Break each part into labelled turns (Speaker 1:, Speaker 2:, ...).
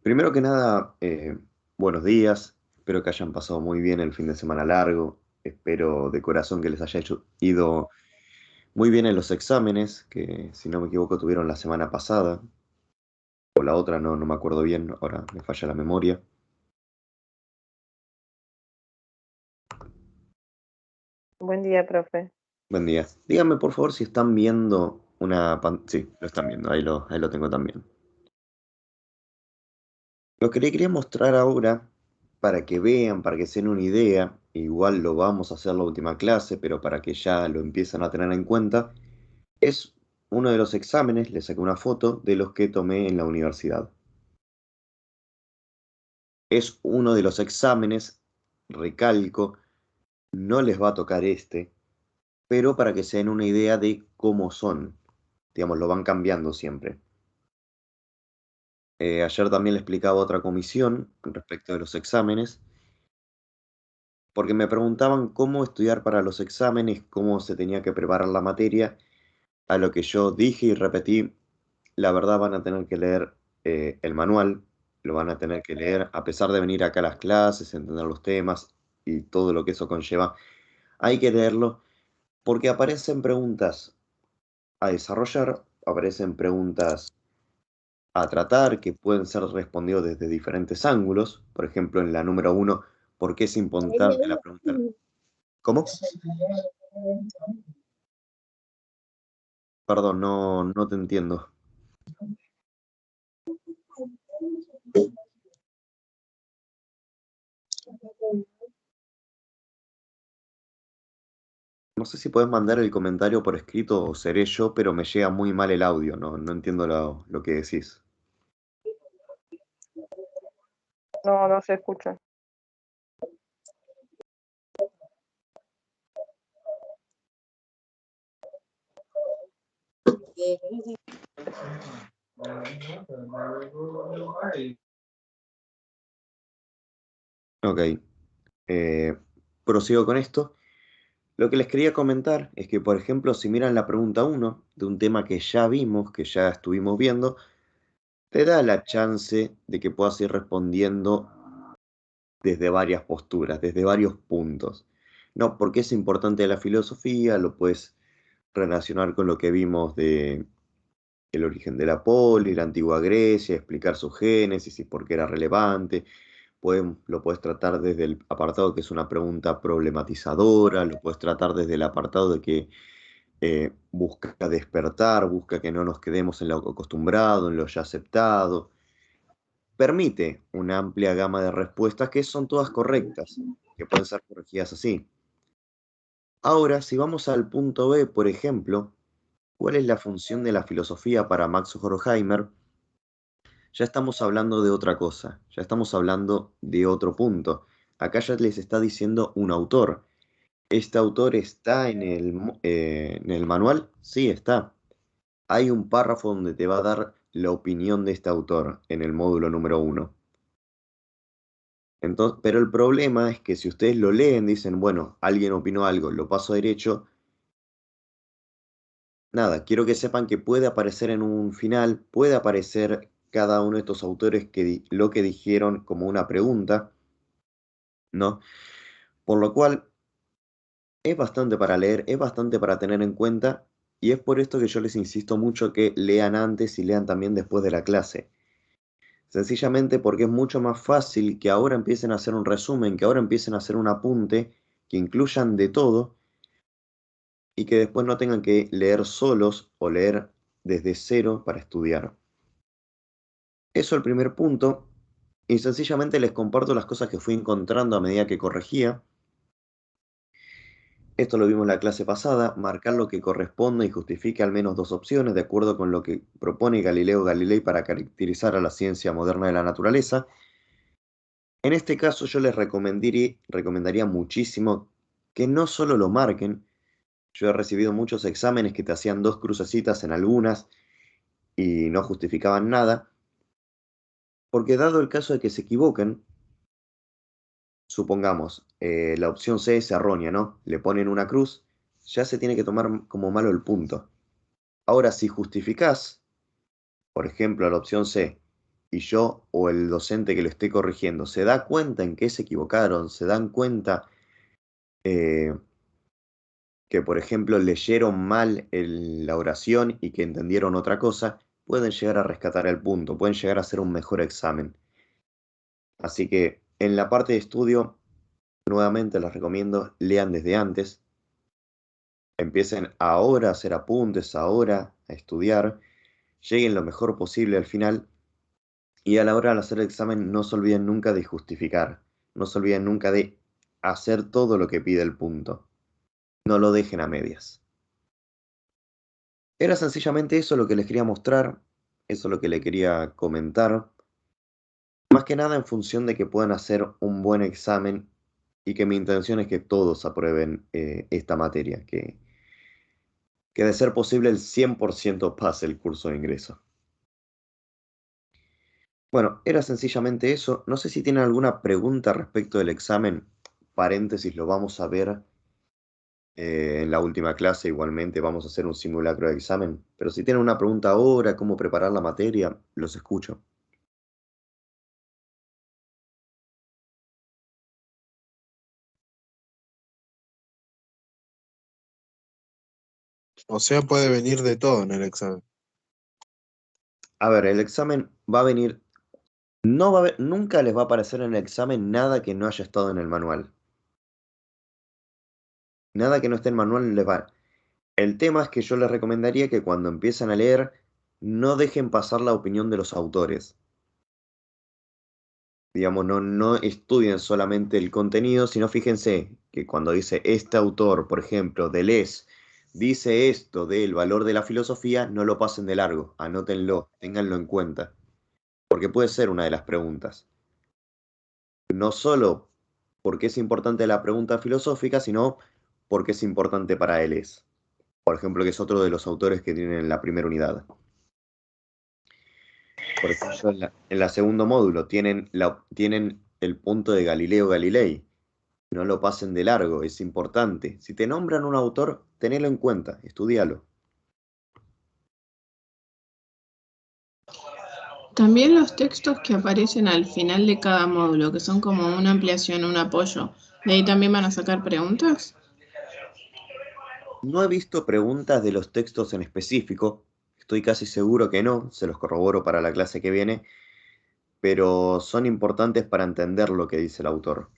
Speaker 1: Primero que nada, buenos días. Espero que hayan pasado muy bien el fin de semana largo. Espero de corazón que les haya ido muy bien en los exámenes, que si no me equivoco tuvieron la semana pasada, o la otra, no me acuerdo bien, ahora me falla la memoria.
Speaker 2: Buen día, profe.
Speaker 1: Buen día. Díganme por favor si están viendo Sí, lo están viendo, ahí lo tengo también. Lo que le quería mostrar ahora, para que vean, para que se den una idea, igual lo vamos a hacer la última clase, pero para que ya lo empiecen a tener en cuenta, es uno de los exámenes, le saqué una foto, de los que tomé en la universidad. Es uno de los exámenes, recalco, no les va a tocar este, pero para que se den una idea de cómo son. Digamos, lo van cambiando siempre. Ayer también le explicaba a otra comisión respecto de los exámenes, porque me preguntaban cómo estudiar para los exámenes, cómo se tenía que preparar la materia, a lo que yo dije y repetí, la verdad van a tener que leer el manual, lo van a tener que leer, a pesar de venir acá a las clases, entender los temas y todo lo que eso conlleva, hay que leerlo porque aparecen preguntas a desarrollar, aparecen preguntas a tratar que pueden ser respondidos desde diferentes ángulos. Por ejemplo, en la número uno, ¿por qué es importante la pregunta? ¿Cómo? Perdón, no te entiendo. No sé si puedes mandar el comentario por escrito o seré yo, pero me llega muy mal el audio, no entiendo lo que decís.
Speaker 2: No, no se escucha.
Speaker 1: Ok, eh, prosigo con esto. Lo que les quería comentar es que, por ejemplo, si miran la pregunta uno de un tema que ya vimos, que ya estuvimos viendo, te da la chance de que puedas ir respondiendo desde varias posturas, desde varios puntos. No, porque es importante la filosofía, lo puedes relacionar con lo que vimos de el origen de la poli, la antigua Grecia, explicar su génesis y por qué era relevante. Lo puedes tratar desde el apartado que es una pregunta problematizadora, lo puedes tratar desde el apartado de que busca despertar, busca que no nos quedemos en lo acostumbrado, en lo ya aceptado. Permite una amplia gama de respuestas que son todas correctas, que pueden ser corregidas así. Ahora, si vamos al punto B, por ejemplo, ¿cuál es la función de la filosofía para Max Horkheimer? Ya estamos hablando de otra cosa, ya estamos hablando de otro punto. Acá ya les está diciendo un autor. ¿Este autor está en el manual? Sí, está. Hay un párrafo donde te va a dar la opinión de este autor en el módulo número uno. Entonces, pero el problema es que si ustedes lo leen, dicen, bueno, alguien opinó algo, lo paso a derecho. Nada, quiero que sepan que puede aparecer en un final, puede aparecer cada uno de estos autores lo que dijeron como una pregunta, ¿no? Por lo cual es bastante para leer, es bastante para tener en cuenta, y es por esto que yo les insisto mucho que lean antes y lean también después de la clase. Sencillamente porque es mucho más fácil que ahora empiecen a hacer un resumen, que ahora empiecen a hacer un apunte, que incluyan de todo y que después no tengan que leer solos o leer desde cero para estudiar. Eso el primer punto, y sencillamente les comparto las cosas que fui encontrando a medida que corregía. Esto lo vimos en la clase pasada, marcar lo que corresponde y justifique al menos dos opciones de acuerdo con lo que propone Galileo Galilei para caracterizar a la ciencia moderna de la naturaleza. En este caso yo les recomendaría muchísimo que no solo lo marquen. Yo he recibido muchos exámenes que te hacían dos crucecitas en algunas y no justificaban nada, porque dado el caso de que se equivoquen, supongamos, la opción C es errónea, ¿no? Le ponen una cruz, ya se tiene que tomar como malo el punto. Ahora, si justificás, por ejemplo, la opción C, y yo o el docente que lo esté corrigiendo se da cuenta en qué se equivocaron, se dan cuenta que, por ejemplo, leyeron mal la oración y que entendieron otra cosa, pueden llegar a rescatar el punto, pueden llegar a hacer un mejor examen. Así que en la parte de estudio, nuevamente les recomiendo, lean desde antes, empiecen ahora a hacer apuntes, ahora a estudiar, lleguen lo mejor posible al final y a la hora de hacer el examen no se olviden nunca de justificar, no se olviden nunca de hacer todo lo que pide el punto, no lo dejen a medias. Era sencillamente eso lo que les quería mostrar, eso lo que le quería comentar, más que nada en función de que puedan hacer un buen examen y que mi intención es que todos aprueben esta materia, que de ser posible el 100% pase el curso de ingreso. Bueno, era sencillamente eso. No sé si tienen alguna pregunta respecto del examen. Paréntesis, lo vamos a ver en la última clase. Igualmente vamos a hacer un simulacro de examen. Pero si tienen una pregunta ahora, cómo preparar la materia, los escucho.
Speaker 3: O sea, puede venir de todo en el examen.
Speaker 1: A ver, el examen va a venir. No va a haber, nunca les va a aparecer en el examen nada que no haya estado en el manual. Nada que no esté en el manual les va. El tema es que yo les recomendaría que cuando empiezan a leer, no dejen pasar la opinión de los autores. Digamos, no estudien solamente el contenido, sino fíjense que cuando dice este autor, por ejemplo, Deleuze, dice esto del valor de la filosofía, no lo pasen de largo, anótenlo, ténganlo en cuenta, porque puede ser una de las preguntas. No solo porque es importante la pregunta filosófica, sino porque es importante para Deleuze, por ejemplo, que es otro de los autores que tienen la primera unidad. Por ejemplo, en la segundo módulo tienen el punto de Galileo Galilei. No lo pasen de largo, es importante. Si te nombran un autor, tenelo en cuenta, estudialo.
Speaker 4: También los textos que aparecen al final de cada módulo, que son como una ampliación, un apoyo, ¿de ahí también van a sacar preguntas?
Speaker 1: No he visto preguntas de los textos en específico, estoy casi seguro que no, se los corroboro para la clase que viene, pero son importantes para entender lo que dice el autor,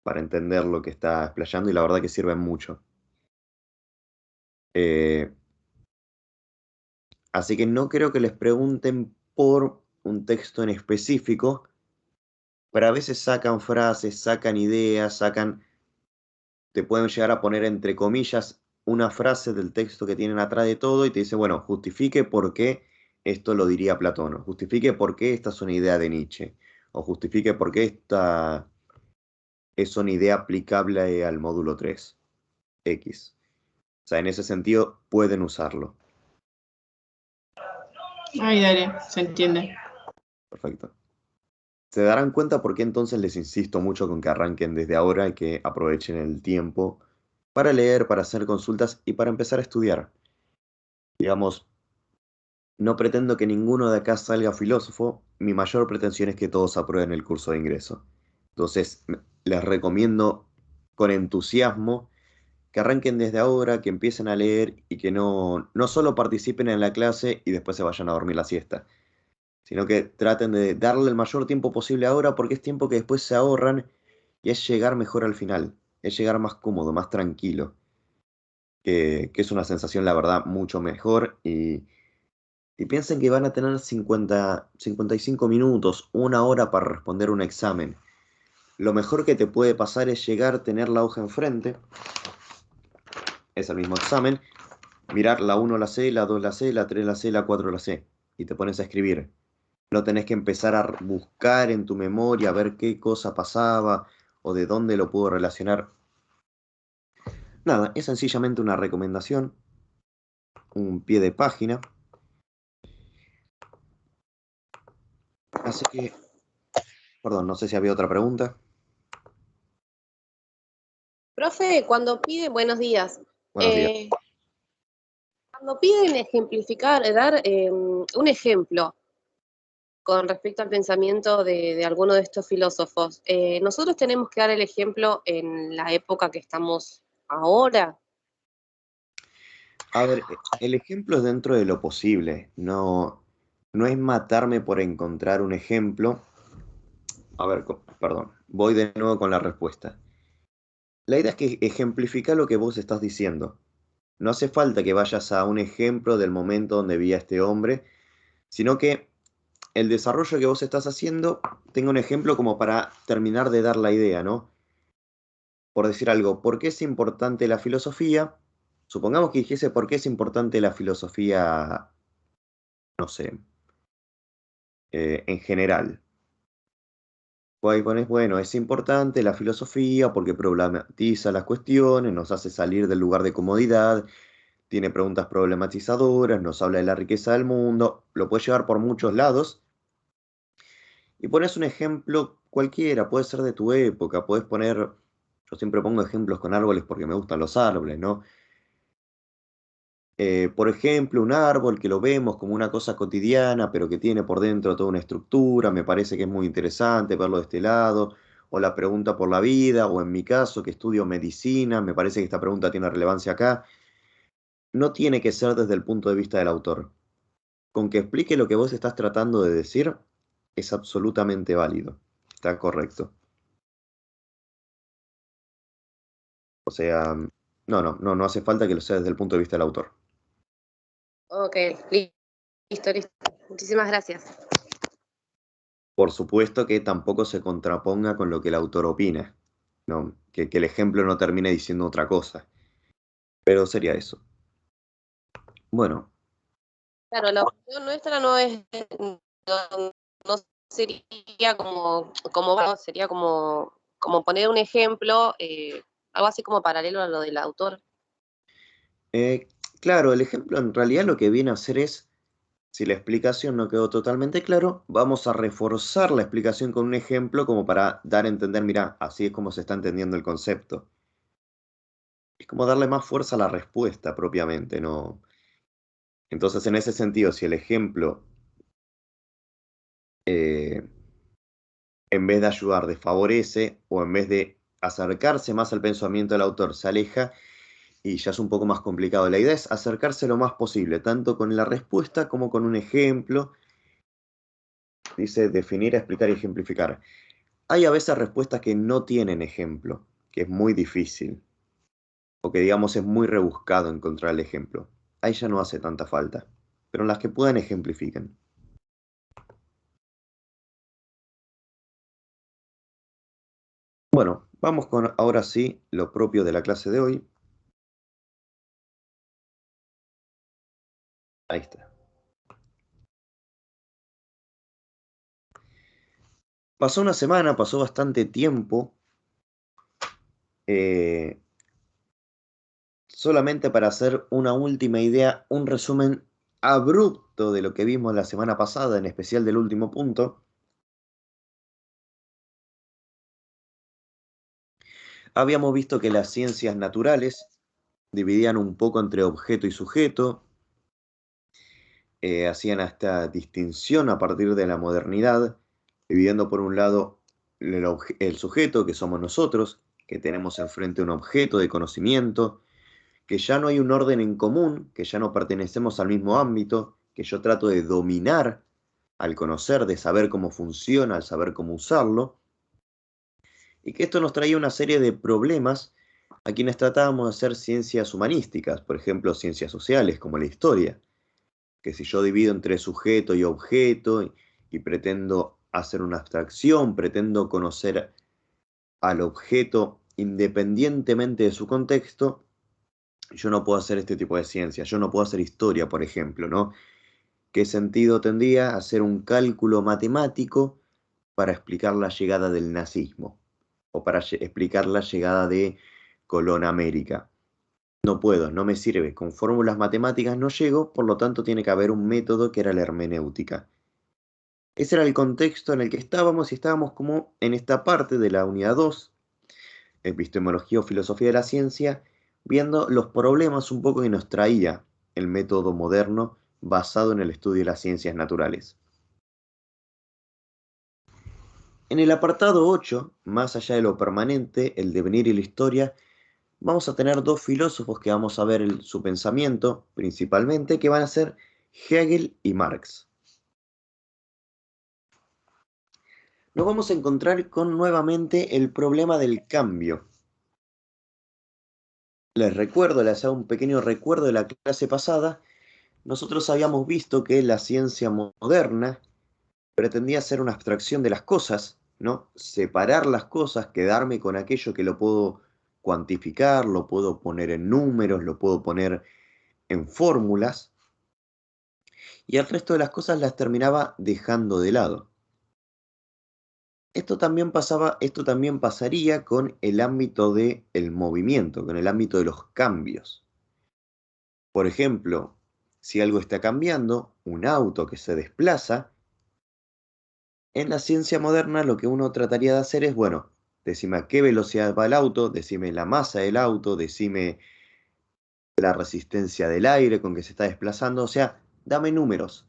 Speaker 1: para entender lo que está explayando y la verdad que sirven mucho. Así que no creo que les pregunten por un texto en específico, pero a veces sacan frases, sacan ideas, te pueden llegar a poner entre comillas una frase del texto que tienen atrás de todo y te dice, bueno, justifique por qué esto lo diría Platón, o justifique por qué esta es una idea de Nietzsche, o justifique por qué esta es una idea aplicable al módulo 3, X. O sea, en ese sentido pueden usarlo.
Speaker 4: Ay, dale, se entiende.
Speaker 1: Perfecto. Se darán cuenta por qué entonces les insisto mucho con que arranquen desde ahora y que aprovechen el tiempo para leer, para hacer consultas y para empezar a estudiar. Digamos, no pretendo que ninguno de acá salga filósofo, mi mayor pretensión es que todos aprueben el curso de ingreso. Entonces, les recomiendo con entusiasmo que arranquen desde ahora, que empiecen a leer y que no solo participen en la clase y después se vayan a dormir la siesta, sino que traten de darle el mayor tiempo posible ahora porque es tiempo que después se ahorran y es llegar mejor al final, es llegar más cómodo, más tranquilo, que es una sensación, la verdad, mucho mejor y piensen que van a tener 55 minutos, una hora para responder un examen. Lo mejor que te puede pasar es llegar, tener la hoja enfrente, es el mismo examen, mirar la 1 la C, la 2 la C, la 3 la C, la 4 la C, y te pones a escribir. No tenés que empezar a buscar en tu memoria, a ver qué cosa pasaba o de dónde lo puedo relacionar. Nada, es sencillamente una recomendación, un pie de página. Así que, perdón, no sé si había otra pregunta.
Speaker 5: Profe, cuando pide, buenos días.
Speaker 1: Buenos días.
Speaker 5: Cuando piden ejemplificar, dar un ejemplo, con respecto al pensamiento de alguno de estos filósofos. ¿Nosotros tenemos que dar el ejemplo en la época que estamos ahora?
Speaker 1: A ver, el ejemplo es dentro de lo posible, no es matarme por encontrar un ejemplo. A ver, perdón, voy de nuevo con la respuesta. La idea es que ejemplifica lo que vos estás diciendo. No hace falta que vayas a un ejemplo del momento donde vi a este hombre, sino que el desarrollo que vos estás haciendo tenga un ejemplo como para terminar de dar la idea, ¿no? Por decir algo, ¿por qué es importante la filosofía? Supongamos que dijese por qué es importante la filosofía, no sé, en general. Pues ahí pones, bueno, es importante la filosofía porque problematiza las cuestiones, nos hace salir del lugar de comodidad, tiene preguntas problematizadoras, nos habla de la riqueza del mundo, lo puedes llevar por muchos lados y pones un ejemplo cualquiera, puede ser de tu época, puedes poner, yo siempre pongo ejemplos con árboles porque me gustan los árboles, ¿no? Por ejemplo, un árbol que lo vemos como una cosa cotidiana, pero que tiene por dentro toda una estructura, me parece que es muy interesante verlo de este lado, o la pregunta por la vida, o en mi caso, que estudio medicina, me parece que esta pregunta tiene relevancia acá. No tiene que ser desde el punto de vista del autor. Con que explique lo que vos estás tratando de decir, es absolutamente válido. Está correcto. O sea, no hace falta que lo sea desde el punto de vista del autor.
Speaker 5: Ok, listo, listo. Muchísimas gracias.
Speaker 1: Por supuesto que tampoco se contraponga con lo que el autor opina, ¿no? Que el ejemplo no termine diciendo otra cosa. Pero sería eso. Bueno,
Speaker 5: Claro, la opinión nuestra no es, no, no sería bueno, sería como poner un ejemplo, algo así como paralelo a lo del autor.
Speaker 1: eh, claro, el ejemplo en realidad lo que viene a hacer es, si la explicación no quedó totalmente claro, vamos a reforzar la explicación con un ejemplo como para dar a entender, mira, así es como se está entendiendo el concepto. Es como darle más fuerza a la respuesta propiamente, ¿no? Entonces, en ese sentido, si el ejemplo, eh, en vez de ayudar, desfavorece, o en vez de acercarse más al pensamiento del autor, se aleja, y ya es un poco más complicado. La idea es acercarse lo más posible, tanto con la respuesta como con un ejemplo. Dice definir, explicar y ejemplificar. Hay a veces respuestas que no tienen ejemplo, que es muy difícil, o que digamos es muy rebuscado encontrar el ejemplo. Ahí ya no hace tanta falta, pero en las que puedan ejemplifiquen. Bueno, vamos con ahora sí lo propio de la clase de hoy. Ahí está. Pasó una semana, pasó bastante tiempo. eh, Solamente para hacer una última idea, un resumen abrupto de lo que vimos la semana pasada, en especial del último punto. Habíamos visto que las ciencias naturales dividían un poco entre objeto y sujeto, hacían esta distinción a partir de la modernidad, dividiendo por un lado el sujeto, que somos nosotros, que tenemos enfrente un objeto de conocimiento, que ya no hay un orden en común, que ya no pertenecemos al mismo ámbito, que yo trato de dominar al conocer, de saber cómo funciona, al saber cómo usarlo, y que esto nos traía una serie de problemas a quienes tratábamos de hacer ciencias humanísticas, por ejemplo, ciencias sociales como la historia, que si yo divido entre sujeto y objeto y pretendo hacer una abstracción, pretendo conocer al objeto independientemente de su contexto, yo no puedo hacer este tipo de ciencia, yo no puedo hacer historia, por ejemplo, ¿no? ¿Qué sentido tendría hacer un cálculo matemático para explicar la llegada del nazismo? O para explicar la llegada de Colón a América. No puedo, no me sirve. Con fórmulas matemáticas no llego, por lo tanto tiene que haber un método que era la hermenéutica. Ese era el contexto en el que estábamos y estábamos como en esta parte de la unidad 2, epistemología o filosofía de la ciencia, viendo los problemas un poco que nos traía el método moderno basado en el estudio de las ciencias naturales. En el apartado 8, más allá de lo permanente, el devenir y la historia, vamos a tener dos filósofos que vamos a ver su pensamiento, principalmente, que van a ser Hegel y Marx. Nos vamos a encontrar con nuevamente el problema del cambio. Les hago un pequeño recuerdo de la clase pasada. Nosotros habíamos visto que la ciencia moderna pretendía ser una abstracción de las cosas, ¿no? Separar las cosas, quedarme con aquello que lo puedo cuantificar, lo puedo poner en números, lo puedo poner en fórmulas, y el resto de las cosas las terminaba dejando de lado. Esto también pasaría con el ámbito del movimiento, con el ámbito de los cambios. Por ejemplo, si algo está cambiando, un auto que se desplaza, en la ciencia moderna lo que uno trataría de hacer es, bueno, decime a qué velocidad va el auto, decime la masa del auto, decime la resistencia del aire con que se está desplazando, o sea, dame números,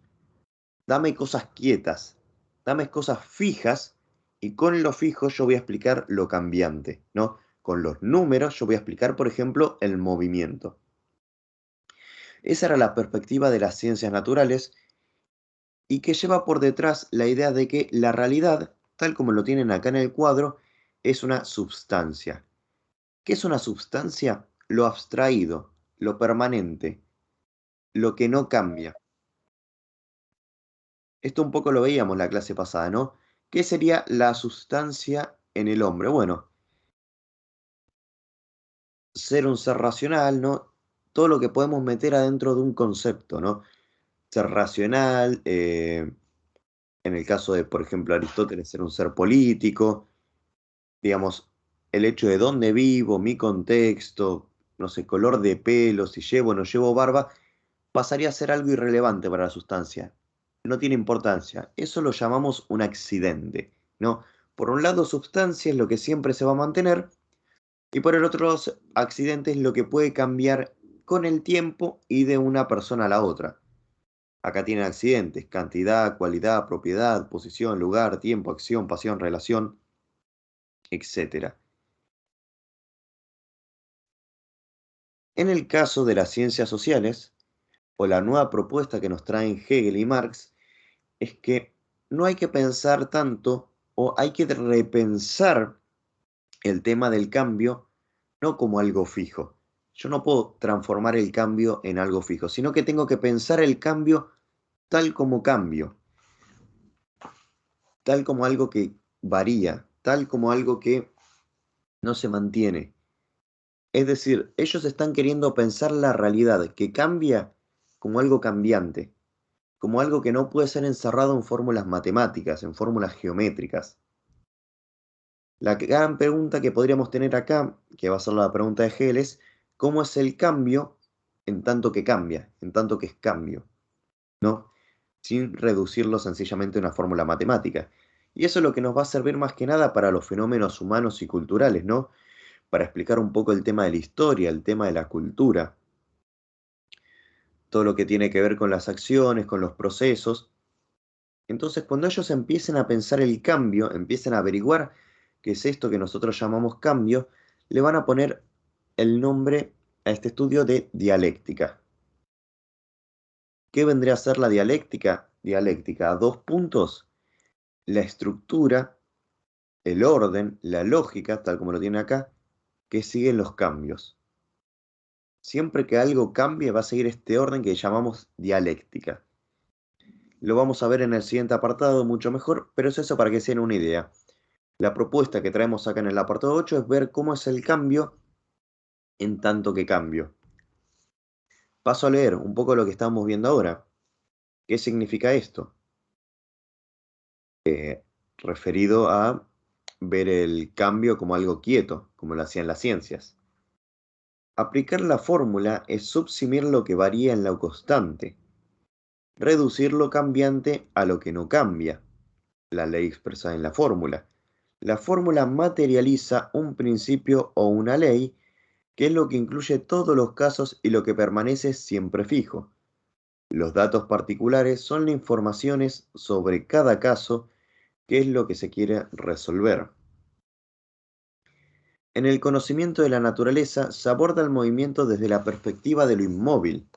Speaker 1: dame cosas quietas, dame cosas fijas, y con lo fijo yo voy a explicar lo cambiante, ¿no? Con los números yo voy a explicar, por ejemplo, el movimiento. Esa era la perspectiva de las ciencias naturales, y que lleva por detrás la idea de que la realidad, tal como lo tienen acá en el cuadro, es una substancia. ¿Qué es una substancia? Lo abstraído, lo permanente, lo que no cambia. Esto un poco lo veíamos la clase pasada, ¿no? ¿Qué sería la sustancia en el hombre? Bueno, ser un ser racional, ¿no? Todo lo que podemos meter adentro de un concepto, ¿no? Ser racional, en el caso de, por ejemplo, Aristóteles, ser un ser político, digamos, el hecho de dónde vivo, mi contexto, no sé, color de pelo, si llevo o no llevo barba, pasaría a ser algo irrelevante para la sustancia. No tiene importancia. Eso lo llamamos un accidente, ¿no? Por un lado, sustancia es lo que siempre se va a mantener, y por el otro, accidente es lo que puede cambiar con el tiempo y de una persona a la otra. Acá tienen accidentes: cantidad, cualidad, propiedad, posición, lugar, tiempo, acción, pasión, relación, etc. En el caso de las ciencias sociales, o la nueva propuesta que nos traen Hegel y Marx, es que no hay que pensar tanto, o hay que repensar el tema del cambio, no como algo fijo. Yo no puedo transformar el cambio en algo fijo, sino que tengo que pensar el cambio tal como cambio, tal como algo que varía, tal como algo que no se mantiene. Es decir, ellos están queriendo pensar la realidad que cambia como algo cambiante, como algo que no puede ser encerrado en fórmulas matemáticas, en fórmulas geométricas. La gran pregunta que podríamos tener acá, que va a ser la pregunta de Hegel, es ¿cómo es el cambio en tanto que cambia, en tanto que es cambio? ¿No? Sin reducirlo sencillamente a una fórmula matemática. Y eso es lo que nos va a servir más que nada para los fenómenos humanos y culturales, ¿no? Para explicar un poco el tema de la historia, el tema de la cultura, todo lo que tiene que ver con las acciones, con los procesos. Entonces, cuando ellos empiecen a pensar el cambio, empiecen a averiguar qué es esto que nosotros llamamos cambio, le van a poner el nombre a este estudio de dialéctica. ¿Qué vendría a ser la dialéctica? Dialéctica, a 2 puntos: la estructura, el orden, la lógica, tal como lo tiene acá, que siguen los cambios. Siempre que algo cambie, va a seguir este orden que llamamos dialéctica. Lo vamos a ver en el siguiente apartado mucho mejor, pero es eso para que se den una idea. La propuesta que traemos acá en el apartado 8 es ver cómo es el cambio en tanto que cambio. Paso a leer un poco lo que estamos viendo ahora. ¿Qué significa esto? Referido a ver el cambio como algo quieto, como lo hacían las ciencias. Aplicar la fórmula es subsumir lo que varía en lo constante, reducir lo cambiante a lo que no cambia, la ley expresada en la fórmula. La fórmula materializa un principio o una ley, que es lo que incluye todos los casos y lo que permanece siempre fijo. Los datos particulares son las informaciones sobre cada caso ¿Qué es lo que se quiere resolver? En el conocimiento de la naturaleza se aborda el movimiento desde la perspectiva de lo inmóvil.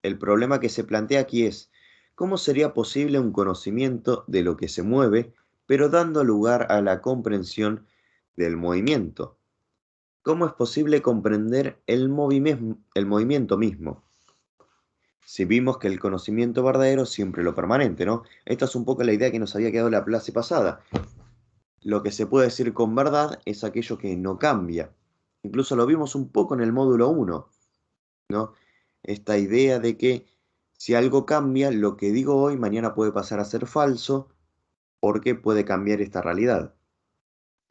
Speaker 1: El problema que se plantea aquí es, ¿cómo sería posible un conocimiento de lo que se mueve, pero dando lugar a la comprensión del movimiento? ¿Cómo es posible comprender el movimiento mismo? Si vimos que el conocimiento verdadero siempre lo permanente, ¿no? Esta es un poco la idea que nos había quedado la clase pasada. Lo que se puede decir con verdad es aquello que no cambia. Incluso lo vimos un poco en el módulo 1, ¿no? Esta idea de que si algo cambia, lo que digo hoy mañana puede pasar a ser falso porque puede cambiar esta realidad.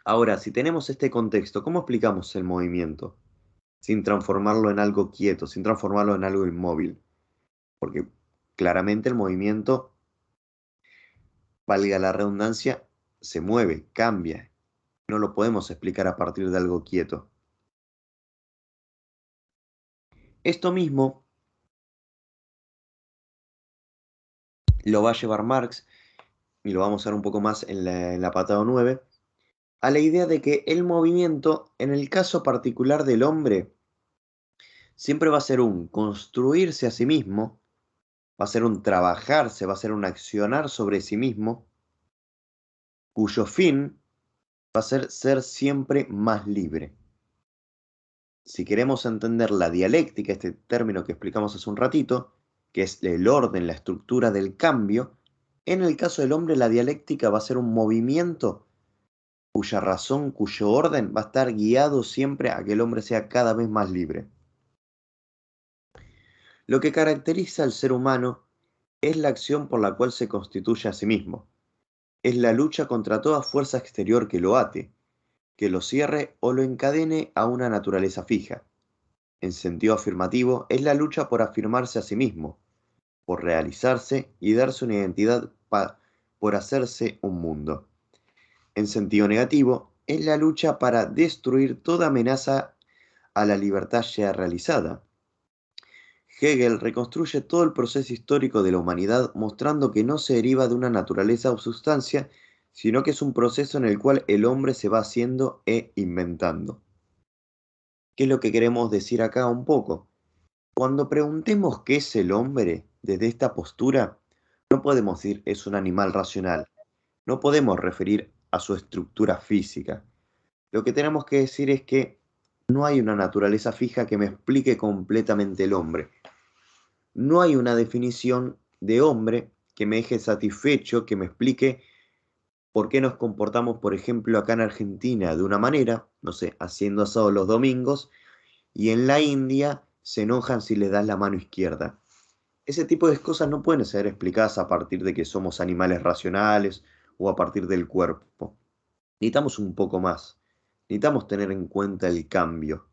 Speaker 1: Ahora, si tenemos este contexto, ¿cómo explicamos el movimiento? Sin transformarlo en algo quieto, sin transformarlo en algo inmóvil. Porque claramente el movimiento, valga la redundancia, se mueve, cambia. No lo podemos explicar a partir de algo quieto. Esto mismo lo va a llevar Marx, y lo vamos a ver un poco más en la patada 9, a la idea de que el movimiento, en el caso particular del hombre, siempre va a ser un construirse a sí mismo, va a ser un trabajarse, va a ser un accionar sobre sí mismo, cuyo fin va a ser siempre más libre. Si queremos entender la dialéctica, este término que explicamos hace un ratito, que es el orden, la estructura del cambio, en el caso del hombre la dialéctica va a ser un movimiento cuya razón, cuyo orden va a estar guiado siempre a que el hombre sea cada vez más libre. Lo que caracteriza al ser humano es la acción por la cual se constituye a sí mismo. Es la lucha contra toda fuerza exterior que lo ate, que lo cierre o lo encadene a una naturaleza fija. En sentido afirmativo, es la lucha por afirmarse a sí mismo, por realizarse y darse una identidad por hacerse un mundo. En sentido negativo, es la lucha para destruir toda amenaza a la libertad ya realizada. Hegel reconstruye todo el proceso histórico de la humanidad mostrando que no se deriva de una naturaleza o sustancia, sino que es un proceso en el cual el hombre se va haciendo e inventando. ¿Qué es lo que queremos decir acá un poco? Cuando preguntemos qué es el hombre desde esta postura, no podemos decir es un animal racional, no podemos referir a su estructura física. Lo que tenemos que decir es que no hay una naturaleza fija que me explique completamente el hombre. No hay una definición de hombre que me deje satisfecho, que me explique por qué nos comportamos, por ejemplo, acá en Argentina de una manera, no sé, haciendo asado los domingos, y en la India se enojan si les das la mano izquierda. Ese tipo de cosas no pueden ser explicadas a partir de que somos animales racionales o a partir del cuerpo. Necesitamos un poco más. Necesitamos tener en cuenta el cambio.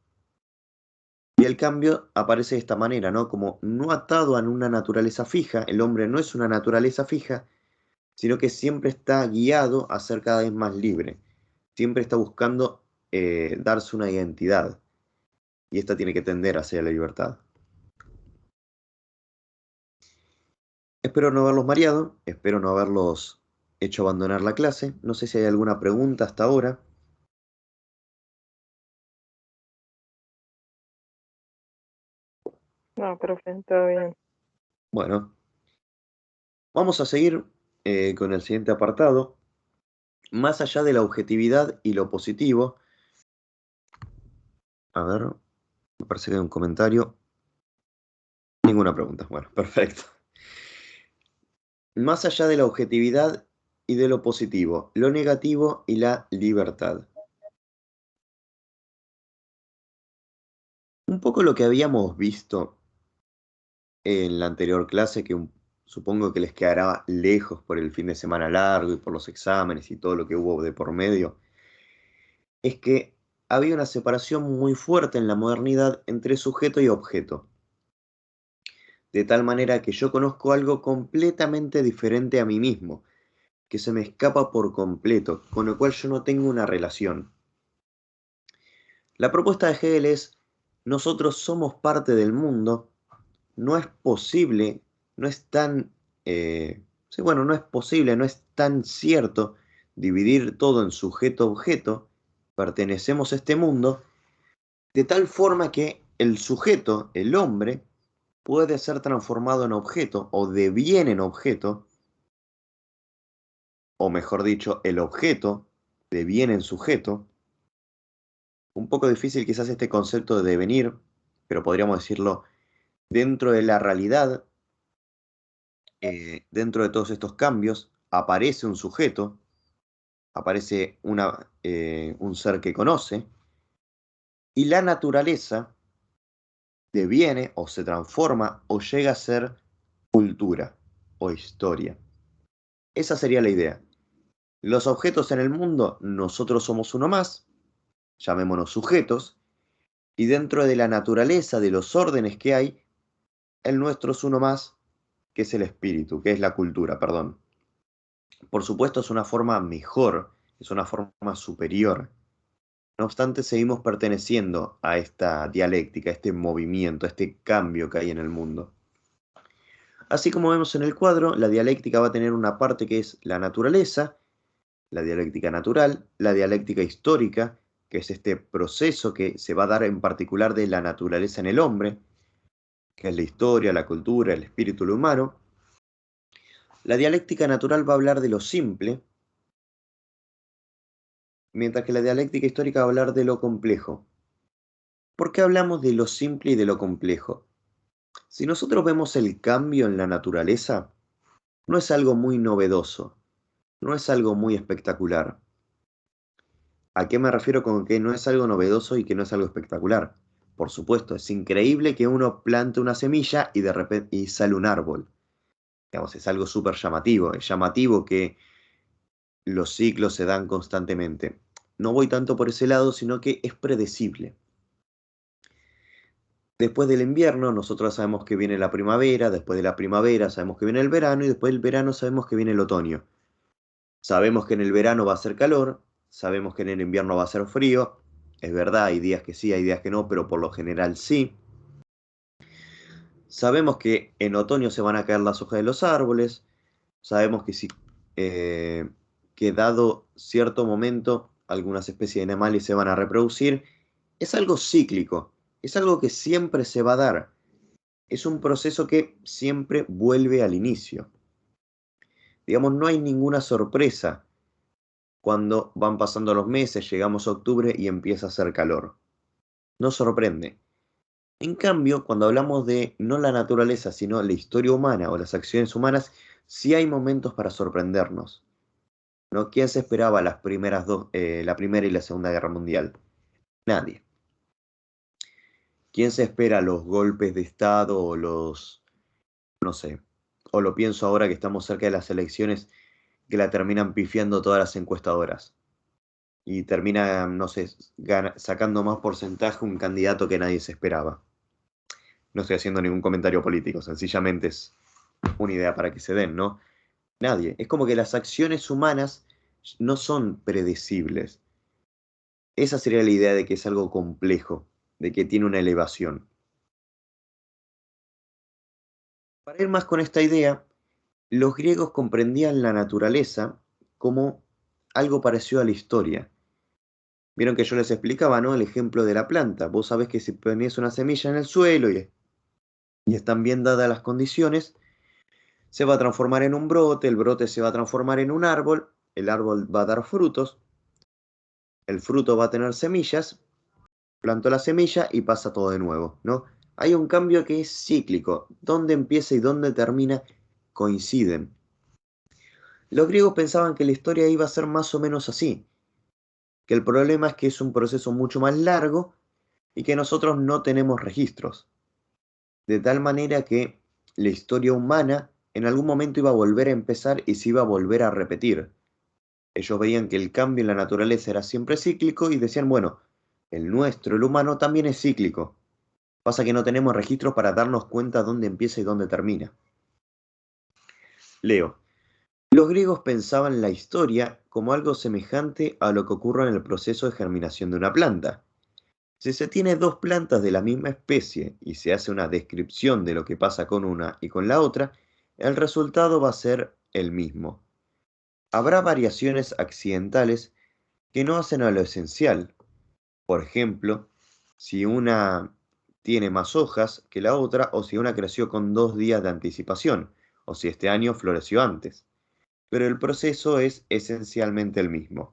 Speaker 1: Y el cambio aparece de esta manera, ¿no? Como no atado a una naturaleza fija. El hombre no es una naturaleza fija, sino que siempre está guiado a ser cada vez más libre. Siempre está buscando darse una identidad. Y esta tiene que tender hacia la libertad. Espero no haberlos mareado, espero no haberlos hecho abandonar la clase. No sé si hay alguna pregunta hasta ahora.
Speaker 2: No, profe, todo bien.
Speaker 1: Bueno, vamos a seguir con el siguiente apartado. Más allá de la objetividad y lo positivo. A ver, me parece que hay un comentario. Ninguna pregunta. Bueno, perfecto. Más allá de la objetividad y de lo positivo, lo negativo y la libertad. Un poco lo que habíamos visto en la anterior clase, que supongo que les quedará lejos por el fin de semana largo y por los exámenes y todo lo que hubo de por medio, es que había una separación muy fuerte en la modernidad entre sujeto y objeto. De tal manera que yo conozco algo completamente diferente a mí mismo, que se me escapa por completo, con lo cual yo no tengo una relación. La propuesta de Hegel es, nosotros somos parte del mundo, no es posible, no es tan, sí, bueno, no es posible, no es tan cierto dividir todo en sujeto-objeto, pertenecemos a este mundo, de tal forma que el sujeto, el hombre, puede ser transformado en objeto o deviene en objeto, o mejor dicho, el objeto deviene en sujeto. Un poco difícil quizás este concepto de devenir, pero podríamos decirlo dentro de la realidad, dentro de todos estos cambios, aparece un sujeto, aparece un ser que conoce, y la naturaleza deviene o se transforma o llega a ser cultura o historia. Esa sería la idea. Los objetos en el mundo, nosotros somos uno más, llamémonos sujetos, y dentro de la naturaleza, de los órdenes que hay, el nuestro es uno más, que es el espíritu, que es la cultura, perdón. Por supuesto, es una forma mejor, es una forma superior. No obstante, seguimos perteneciendo a esta dialéctica, a este movimiento, a este cambio que hay en el mundo. Así como vemos en el cuadro, la dialéctica va a tener una parte que es la naturaleza, la dialéctica natural, la dialéctica histórica, que es este proceso que se va a dar en particular de la naturaleza en el hombre, que es la historia, la cultura, el espíritu humano. La dialéctica natural va a hablar de lo simple, mientras que la dialéctica histórica va a hablar de lo complejo. ¿Por qué hablamos de lo simple y de lo complejo? Si nosotros vemos el cambio en la naturaleza, no es algo muy novedoso, no es algo muy espectacular. ¿A qué me refiero con que no es algo novedoso y que no es algo espectacular? Por supuesto, es increíble que uno plante una semilla y de repente sale un árbol. Digamos, es algo súper llamativo. Es llamativo que los ciclos se dan constantemente. No voy tanto por ese lado, sino que es predecible. Después del invierno, nosotros sabemos que viene la primavera, después de la primavera sabemos que viene el verano y después del verano sabemos que viene el otoño. Sabemos que en el verano va a ser calor, sabemos que en el invierno va a ser frío. Es verdad, hay días que sí, hay días que no, pero por lo general sí. Sabemos que en otoño se van a caer las hojas de los árboles. Sabemos que dado cierto momento algunas especies de animales se van a reproducir. Es algo cíclico, es algo que siempre se va a dar. Es un proceso que siempre vuelve al inicio. Digamos, no hay ninguna sorpresa cuando van pasando los meses, llegamos a octubre y empieza a hacer calor. No sorprende. En cambio, cuando hablamos de no la naturaleza, sino la historia humana o las acciones humanas, sí hay momentos para sorprendernos, ¿no? ¿Quién se esperaba la Primera y la Segunda Guerra Mundial? Nadie. ¿Quién se espera los golpes de Estado o no sé, o lo pienso ahora que estamos cerca de las elecciones, que la terminan pifiando todas las encuestadoras? Y termina, no sé, sacando más porcentaje un candidato que nadie se esperaba. No estoy haciendo ningún comentario político, sencillamente es una idea para que se den, ¿no? Nadie. Es como que las acciones humanas no son predecibles. Esa sería la idea de que es algo complejo, de que tiene una elevación. Para ir más con esta idea, los griegos comprendían la naturaleza como algo parecido a la historia. Vieron que yo les explicaba, ¿no? El ejemplo de la planta. Vos sabés que si pones una semilla en el suelo y están bien dadas las condiciones, se va a transformar en un brote, el brote se va a transformar en un árbol, el árbol va a dar frutos, el fruto va a tener semillas, planto la semilla y pasa todo de nuevo, ¿no? Hay un cambio que es cíclico, donde empieza y donde termina coinciden. Los griegos pensaban que la historia iba a ser más o menos así, que el problema es que es un proceso mucho más largo y que nosotros no tenemos registros. De tal manera que la historia humana en algún momento iba a volver a empezar y se iba a volver a repetir. Ellos veían que el cambio en la naturaleza era siempre cíclico y decían, bueno, el nuestro, el humano, también es cíclico. Pasa que no tenemos registros para darnos cuenta dónde empieza y dónde termina. Leo. Los griegos pensaban la historia como algo semejante a lo que ocurre en el proceso de germinación de una planta. Si se tiene dos plantas de la misma especie y se hace una descripción de lo que pasa con una y con la otra, el resultado va a ser el mismo. Habrá variaciones accidentales que no hacen a lo esencial. Por ejemplo, si una tiene más hojas que la otra, o si una creció con 2 días de anticipación, o si este año floreció antes. Pero el proceso es esencialmente el mismo.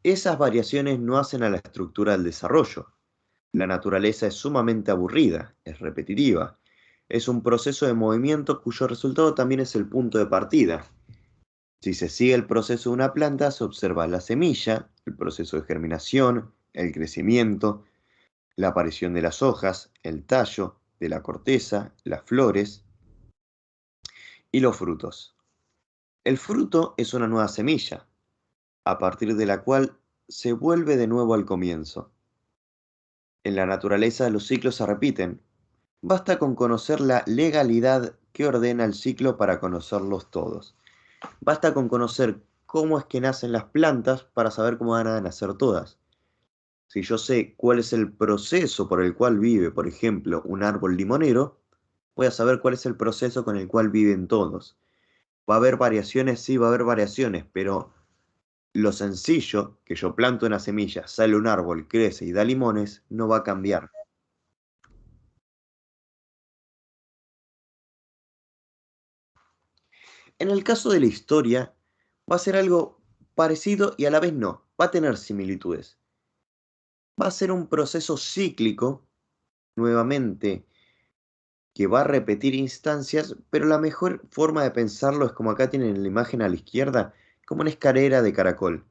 Speaker 1: Esas variaciones no hacen a la estructura del desarrollo. La naturaleza es sumamente aburrida, es repetitiva. Es un proceso de movimiento cuyo resultado también es el punto de partida. Si se sigue el proceso de una planta, se observa la semilla, el proceso de germinación, el crecimiento, la aparición de las hojas, el tallo, de la corteza, las flores y los frutos. El fruto es una nueva semilla, a partir de la cual se vuelve de nuevo al comienzo. En la naturaleza los ciclos se repiten. Basta con conocer la legalidad que ordena el ciclo para conocerlos todos. Basta con conocer cómo es que nacen las plantas para saber cómo van a nacer todas. Si yo sé cuál es el proceso por el cual vive, por ejemplo, un árbol limonero, voy a saber cuál es el proceso con el cual viven todos. ¿Va a haber variaciones? Sí, va a haber variaciones, pero lo sencillo, que yo planto una semilla, sale un árbol, crece y da limones, no va a cambiar. En el caso de la historia, va a ser algo parecido y a la vez no, va a tener similitudes. Va a ser un proceso cíclico, nuevamente, que va a repetir instancias, pero la mejor forma de pensarlo es como acá tienen la imagen a la izquierda, como una escalera de caracol.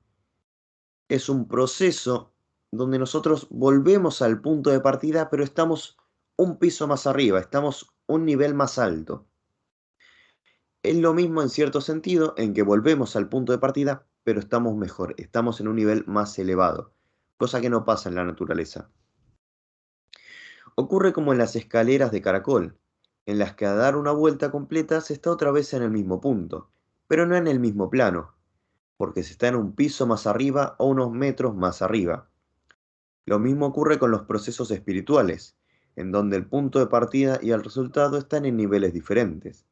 Speaker 1: Es un proceso donde nosotros volvemos al punto de partida, pero estamos un piso más arriba, estamos un nivel más alto. Es lo mismo en cierto sentido en que volvemos al punto de partida, pero estamos mejor, estamos en un nivel más elevado, cosa que no pasa en la naturaleza. Ocurre como en las escaleras de caracol, en las que a dar una vuelta completa se está otra vez en el mismo punto, pero no en el mismo plano, porque se está en un piso más arriba o unos metros más arriba. Lo mismo ocurre con los procesos espirituales, en donde el punto de partida y el resultado están en niveles diferentes.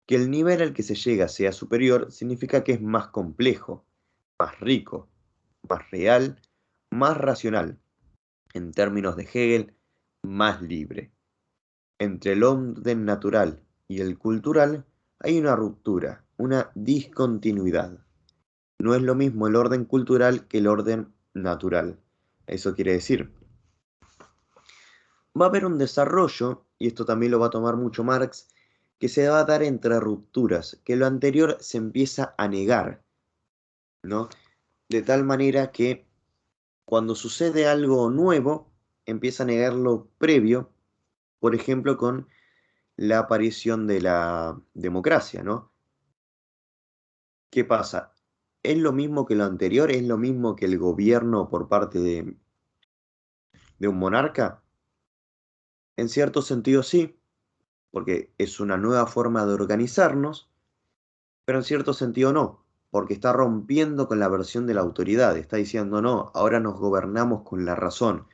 Speaker 1: Que el nivel al que se llega sea superior significa que es más complejo, más rico, más real, más racional. En términos de Hegel, más libre. Entre el orden natural y el cultural hay una ruptura, una discontinuidad. No es lo mismo el orden cultural que el orden natural. Eso quiere decir, va a haber un desarrollo, y esto también lo va a tomar mucho Marx, que se va a dar entre rupturas, que lo anterior se empieza a negar, ¿no? De tal manera que cuando sucede algo nuevo, empieza a negar lo previo, por ejemplo, con la aparición de la democracia, ¿no? ¿Qué pasa? ¿Es lo mismo que lo anterior? ¿Es lo mismo que el gobierno por parte de un monarca? En cierto sentido sí, porque es una nueva forma de organizarnos, pero en cierto sentido no, porque está rompiendo con la versión de la autoridad, está diciendo no, ahora nos gobernamos con la razón.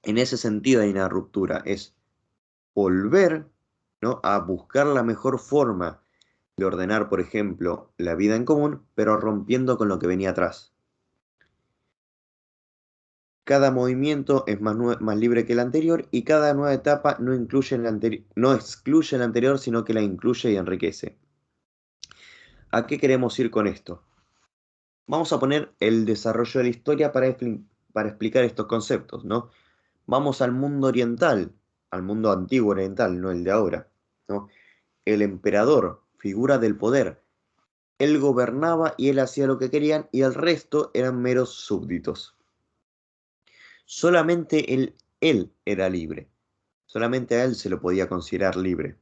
Speaker 1: En ese sentido hay una ruptura, es volver, ¿no?, a buscar la mejor forma de ordenar, por ejemplo, la vida en común, pero rompiendo con lo que venía atrás. Cada movimiento es más libre que el anterior y cada nueva etapa no excluye la anterior, sino que la incluye y enriquece. ¿A qué queremos ir con esto? Vamos a poner el desarrollo de la historia para explicar estos conceptos, ¿no? Vamos al mundo oriental, al mundo antiguo oriental, no el de ahora, ¿no? El emperador, figura del poder. Él gobernaba y él hacía lo que querían y el resto eran meros súbditos. Solamente él era libre. Solamente a él se lo podía considerar libre.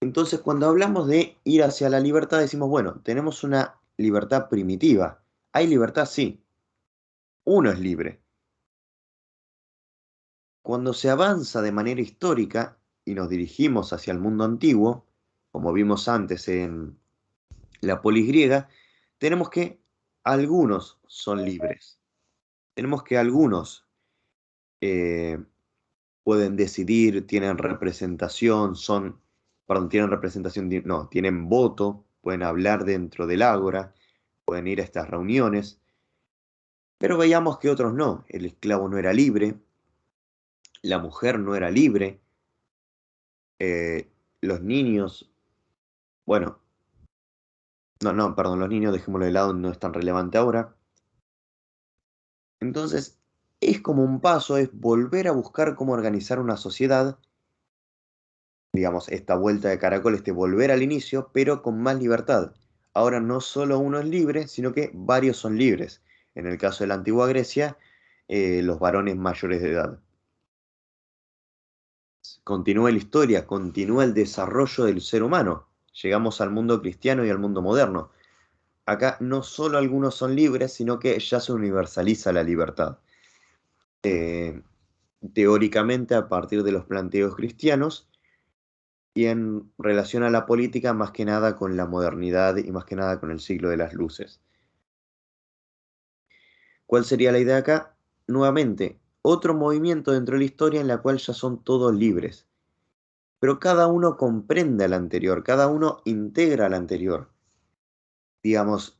Speaker 1: Entonces, cuando hablamos de ir hacia la libertad, decimos, bueno, tenemos una libertad primitiva. ¿Hay libertad? Sí. Uno es libre. Cuando se avanza de manera histórica y nos dirigimos hacia el mundo antiguo, como vimos antes en la polis griega, tenemos que algunos son libres. Tenemos que algunos pueden decidir, tienen representación, son perdón, tienen representación, no, tienen voto, pueden hablar dentro del ágora, pueden ir a estas reuniones, pero veíamos que otros no. El esclavo no era libre, la mujer no era libre, los niños, bueno, no, perdón, los niños dejémoslo de lado, no es tan relevante ahora. Entonces, es como un paso, es volver a buscar cómo organizar una sociedad, digamos, esta vuelta de caracol, volver al inicio, pero con más libertad. Ahora no solo uno es libre, sino que varios son libres. En el caso de la antigua Grecia, los varones mayores de edad. Continúa la historia, continúa el desarrollo del ser humano. Llegamos al mundo cristiano y al mundo moderno. Acá no solo algunos son libres, sino que ya se universaliza la libertad. Teóricamente, a partir de los planteos cristianos, y en relación a la política, más que nada con la modernidad y más que nada con el siglo de las luces. ¿Cuál sería la idea acá? Nuevamente, otro movimiento dentro de la historia en la cual ya son todos libres. Pero cada uno comprende al anterior, cada uno integra al anterior. Digamos,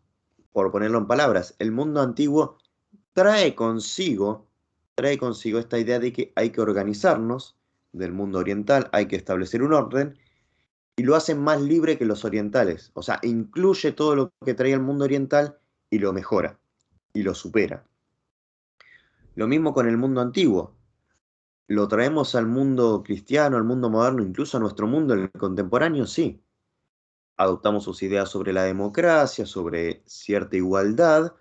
Speaker 1: por ponerlo en palabras, el mundo antiguo trae consigo esta idea de que hay que organizarnos del mundo oriental, hay que establecer un orden, y lo hace más libre que los orientales. O sea, incluye todo lo que traía el mundo oriental y lo mejora, y lo supera. Lo mismo con el mundo antiguo. ¿Lo traemos al mundo cristiano, al mundo moderno, incluso a nuestro mundo, el contemporáneo? Sí. Adoptamos sus ideas sobre la democracia, sobre cierta igualdad,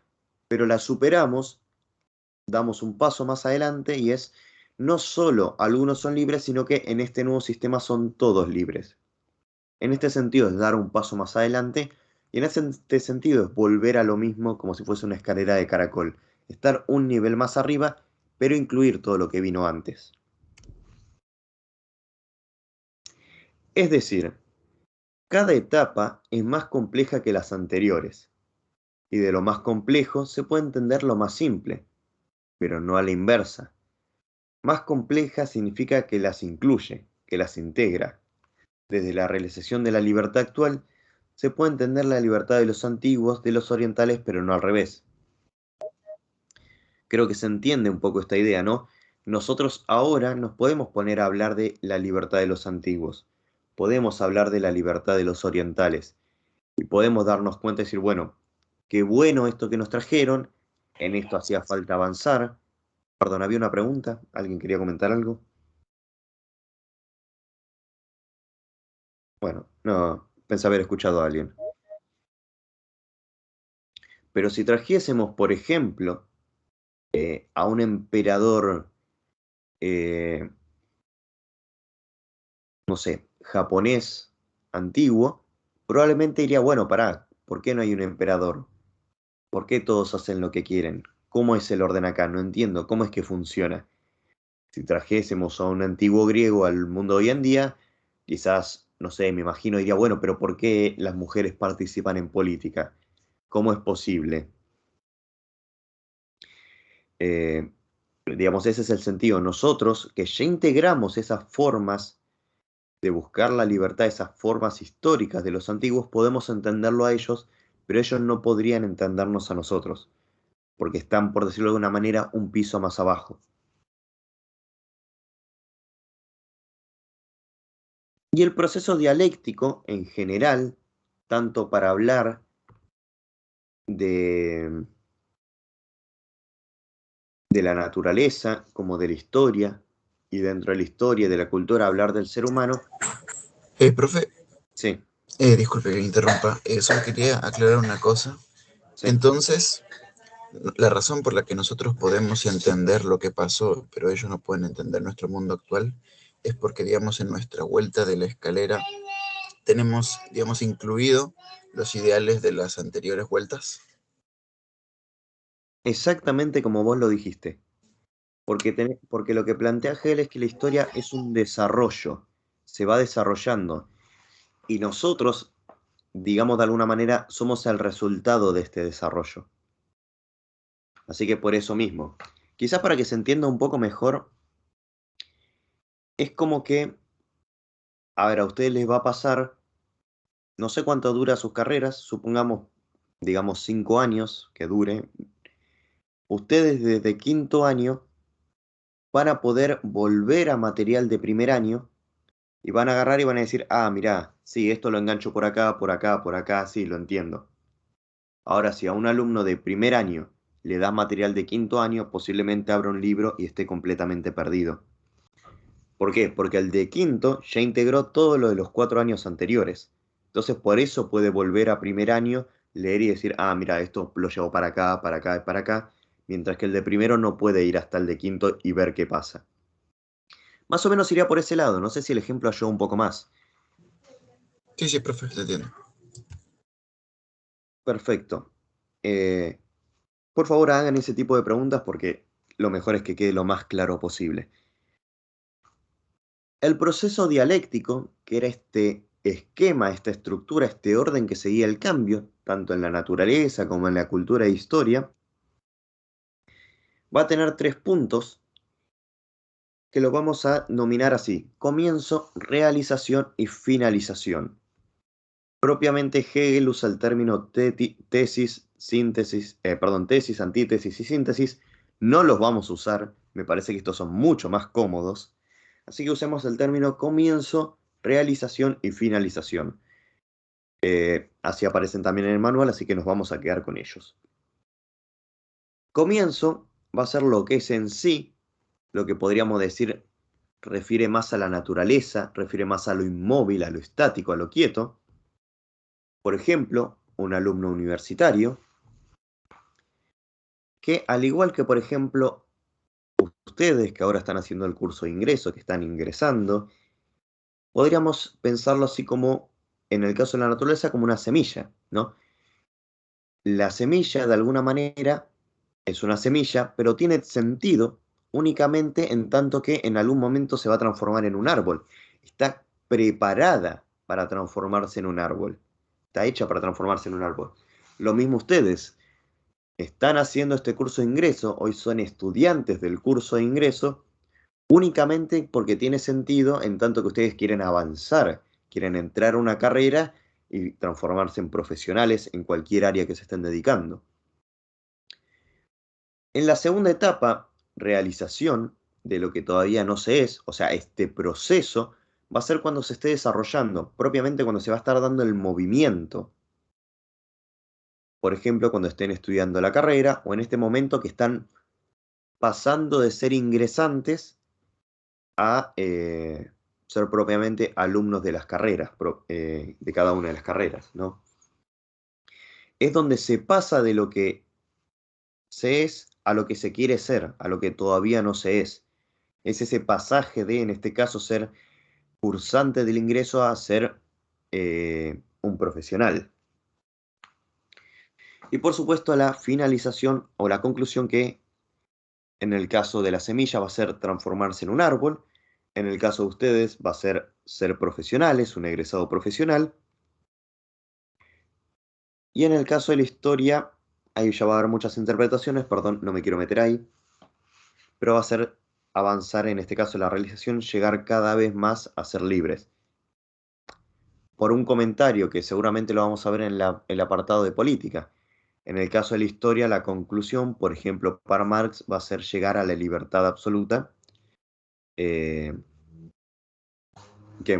Speaker 1: pero la superamos, damos un paso más adelante y es no solo algunos son libres, sino que en este nuevo sistema son todos libres. En este sentido es dar un paso más adelante y en este sentido es volver a lo mismo como si fuese una escalera de caracol, estar un nivel más arriba, pero incluir todo lo que vino antes. Es decir, cada etapa es más compleja que las anteriores, y de lo más complejo se puede entender lo más simple, pero no a la inversa. Más compleja significa que las incluye, que las integra. Desde la realización de la libertad actual, se puede entender la libertad de los antiguos, de los orientales, pero no al revés. Creo que se entiende un poco esta idea, ¿no? Nosotros ahora nos podemos poner a hablar de la libertad de los antiguos, podemos hablar de la libertad de los orientales, y podemos darnos cuenta y decir, bueno, qué bueno esto que nos trajeron, en esto hacía falta avanzar. Perdón, ¿había una pregunta? ¿Alguien quería comentar algo? Bueno, no, pensé haber escuchado a alguien. Pero si trajésemos, por ejemplo, a un emperador, eh, no sé, japonés antiguo, probablemente diría, bueno, pará, ¿por qué no hay un emperador? ¿Por qué todos hacen lo que quieren? ¿Cómo es el orden acá? No entiendo, ¿cómo es que funciona? Si trajésemos a un antiguo griego al mundo hoy en día, quizás, no sé, me imagino, diría, bueno, pero ¿por qué las mujeres participan en política? ¿Cómo es posible? Eh, digamos, ese es el sentido. Nosotros, que ya integramos esas formas de buscar la libertad, esas formas históricas de los antiguos, podemos entenderlo a ellos, pero ellos no podrían entendernos a nosotros, porque están, por decirlo de una manera, un piso más abajo. Y el proceso dialéctico, en general, tanto para hablar de, de la naturaleza como de la historia, y dentro de la historia y de la cultura hablar del ser humano,
Speaker 3: Profe,
Speaker 1: sí,
Speaker 3: disculpe que me interrumpa, solo quería aclarar una cosa.
Speaker 1: sí.
Speaker 3: Entonces, la razón por la que nosotros podemos entender lo que pasó, pero ellos no pueden entender nuestro mundo actual, es porque, digamos, en nuestra vuelta de la escalera tenemos, digamos, incluido los ideales de las anteriores vueltas.
Speaker 1: Exactamente como vos lo dijiste. Porque lo que plantea Hegel es que la historia es un desarrollo, se va desarrollando. Y nosotros, digamos de alguna manera, somos el resultado de este desarrollo. Así que por eso mismo. Quizás para que se entienda un poco mejor, es como que a ver, a ustedes les va a pasar, no sé cuánto dura sus carreras, supongamos, digamos 5 años que dure. Ustedes desde quinto año van a poder volver a material de primer año y van a agarrar y van a decir, ah, mirá, sí, esto lo engancho por acá, por acá, por acá, sí, lo entiendo. Ahora, si a un alumno de primer año le das material de quinto año, posiblemente abra un libro y esté completamente perdido. ¿Por qué? Porque el de quinto ya integró todo lo de los 4 años anteriores. Entonces, por eso puede volver a primer año, leer y decir, ah, mira, esto lo llevo para acá, para acá, para acá, mientras que el de primero no puede ir hasta el de quinto y ver qué pasa. Más o menos iría por ese lado, no sé si el ejemplo ayuda un poco más.
Speaker 3: Sí, sí, profe, te entiendo.
Speaker 1: Perfecto. Por favor, hagan ese tipo de preguntas porque lo mejor es que quede lo más claro posible. El proceso dialéctico, que era este esquema, esta estructura, este orden que seguía el cambio, tanto en la naturaleza como en la cultura e historia, va a tener 3 puntos que los vamos a nominar así: comienzo, realización y finalización. Propiamente Hegel usa el término tesis, tesis, antítesis y síntesis. No los vamos a usar, me parece que estos son mucho más cómodos. Así que usemos el término comienzo, realización y finalización. Así aparecen también en el manual, así que nos vamos a quedar con ellos. Comienzo va a ser lo que es en sí, lo que podríamos decir refiere más a la naturaleza, refiere más a lo inmóvil, a lo estático, a lo quieto. Por ejemplo, un alumno universitario que, al igual que, por ejemplo, ustedes que ahora están haciendo el curso de ingreso, que están ingresando, podríamos pensarlo así como, en el caso de la naturaleza, como una semilla, ¿no? La semilla, de alguna manera, es una semilla, pero tiene sentido únicamente en tanto que en algún momento se va a transformar en un árbol. Está preparada para transformarse en un árbol. Está hecha para transformarse en un árbol. Lo mismo ustedes. Están haciendo este curso de ingreso, hoy son estudiantes del curso de ingreso, únicamente porque tiene sentido en tanto que ustedes quieren avanzar, quieren entrar a una carrera y transformarse en profesionales en cualquier área que se estén dedicando. En la segunda etapa, realización de lo que todavía no se es, o sea, este proceso va a ser cuando se esté desarrollando, propiamente cuando se va a estar dando el movimiento. Por ejemplo, cuando estén estudiando la carrera o en este momento que están pasando de ser ingresantes a ser propiamente alumnos de las carreras, de cada una de las carreras, ¿no? Es donde se pasa de lo que se es a lo que se quiere ser, a lo que todavía no se es. Es ese pasaje de, en este caso, ser cursante del ingreso a ser un profesional. Y por supuesto la finalización o la conclusión que en el caso de la semilla va a ser transformarse en un árbol, en el caso de ustedes va a ser profesionales, un egresado profesional, y en el caso de la historia, ahí ya va a haber muchas interpretaciones, perdón, no me quiero meter ahí, pero va a ser avanzar en este caso la realización, llegar cada vez más a ser libres. Por un comentario que seguramente lo vamos a ver en el apartado de política. En el caso de la historia, la conclusión, por ejemplo, para Marx, va a ser llegar a la libertad absoluta. Que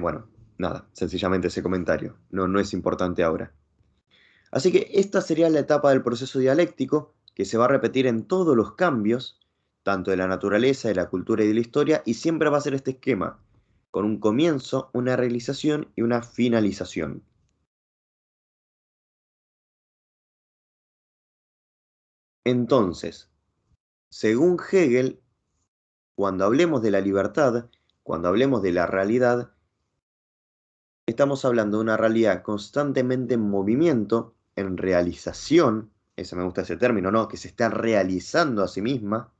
Speaker 1: bueno, nada, sencillamente ese comentario. No es importante ahora. Así que esta sería la etapa del proceso dialéctico que se va a repetir en todos los cambios, tanto de la naturaleza, de la cultura y de la historia, y siempre va a ser este esquema, con un comienzo, una realización y una finalización. Entonces, según Hegel, cuando hablemos de la libertad, cuando hablemos de la realidad, estamos hablando de una realidad constantemente en movimiento, en realización, me gusta ese término, ¿no? Que se está realizando a sí misma,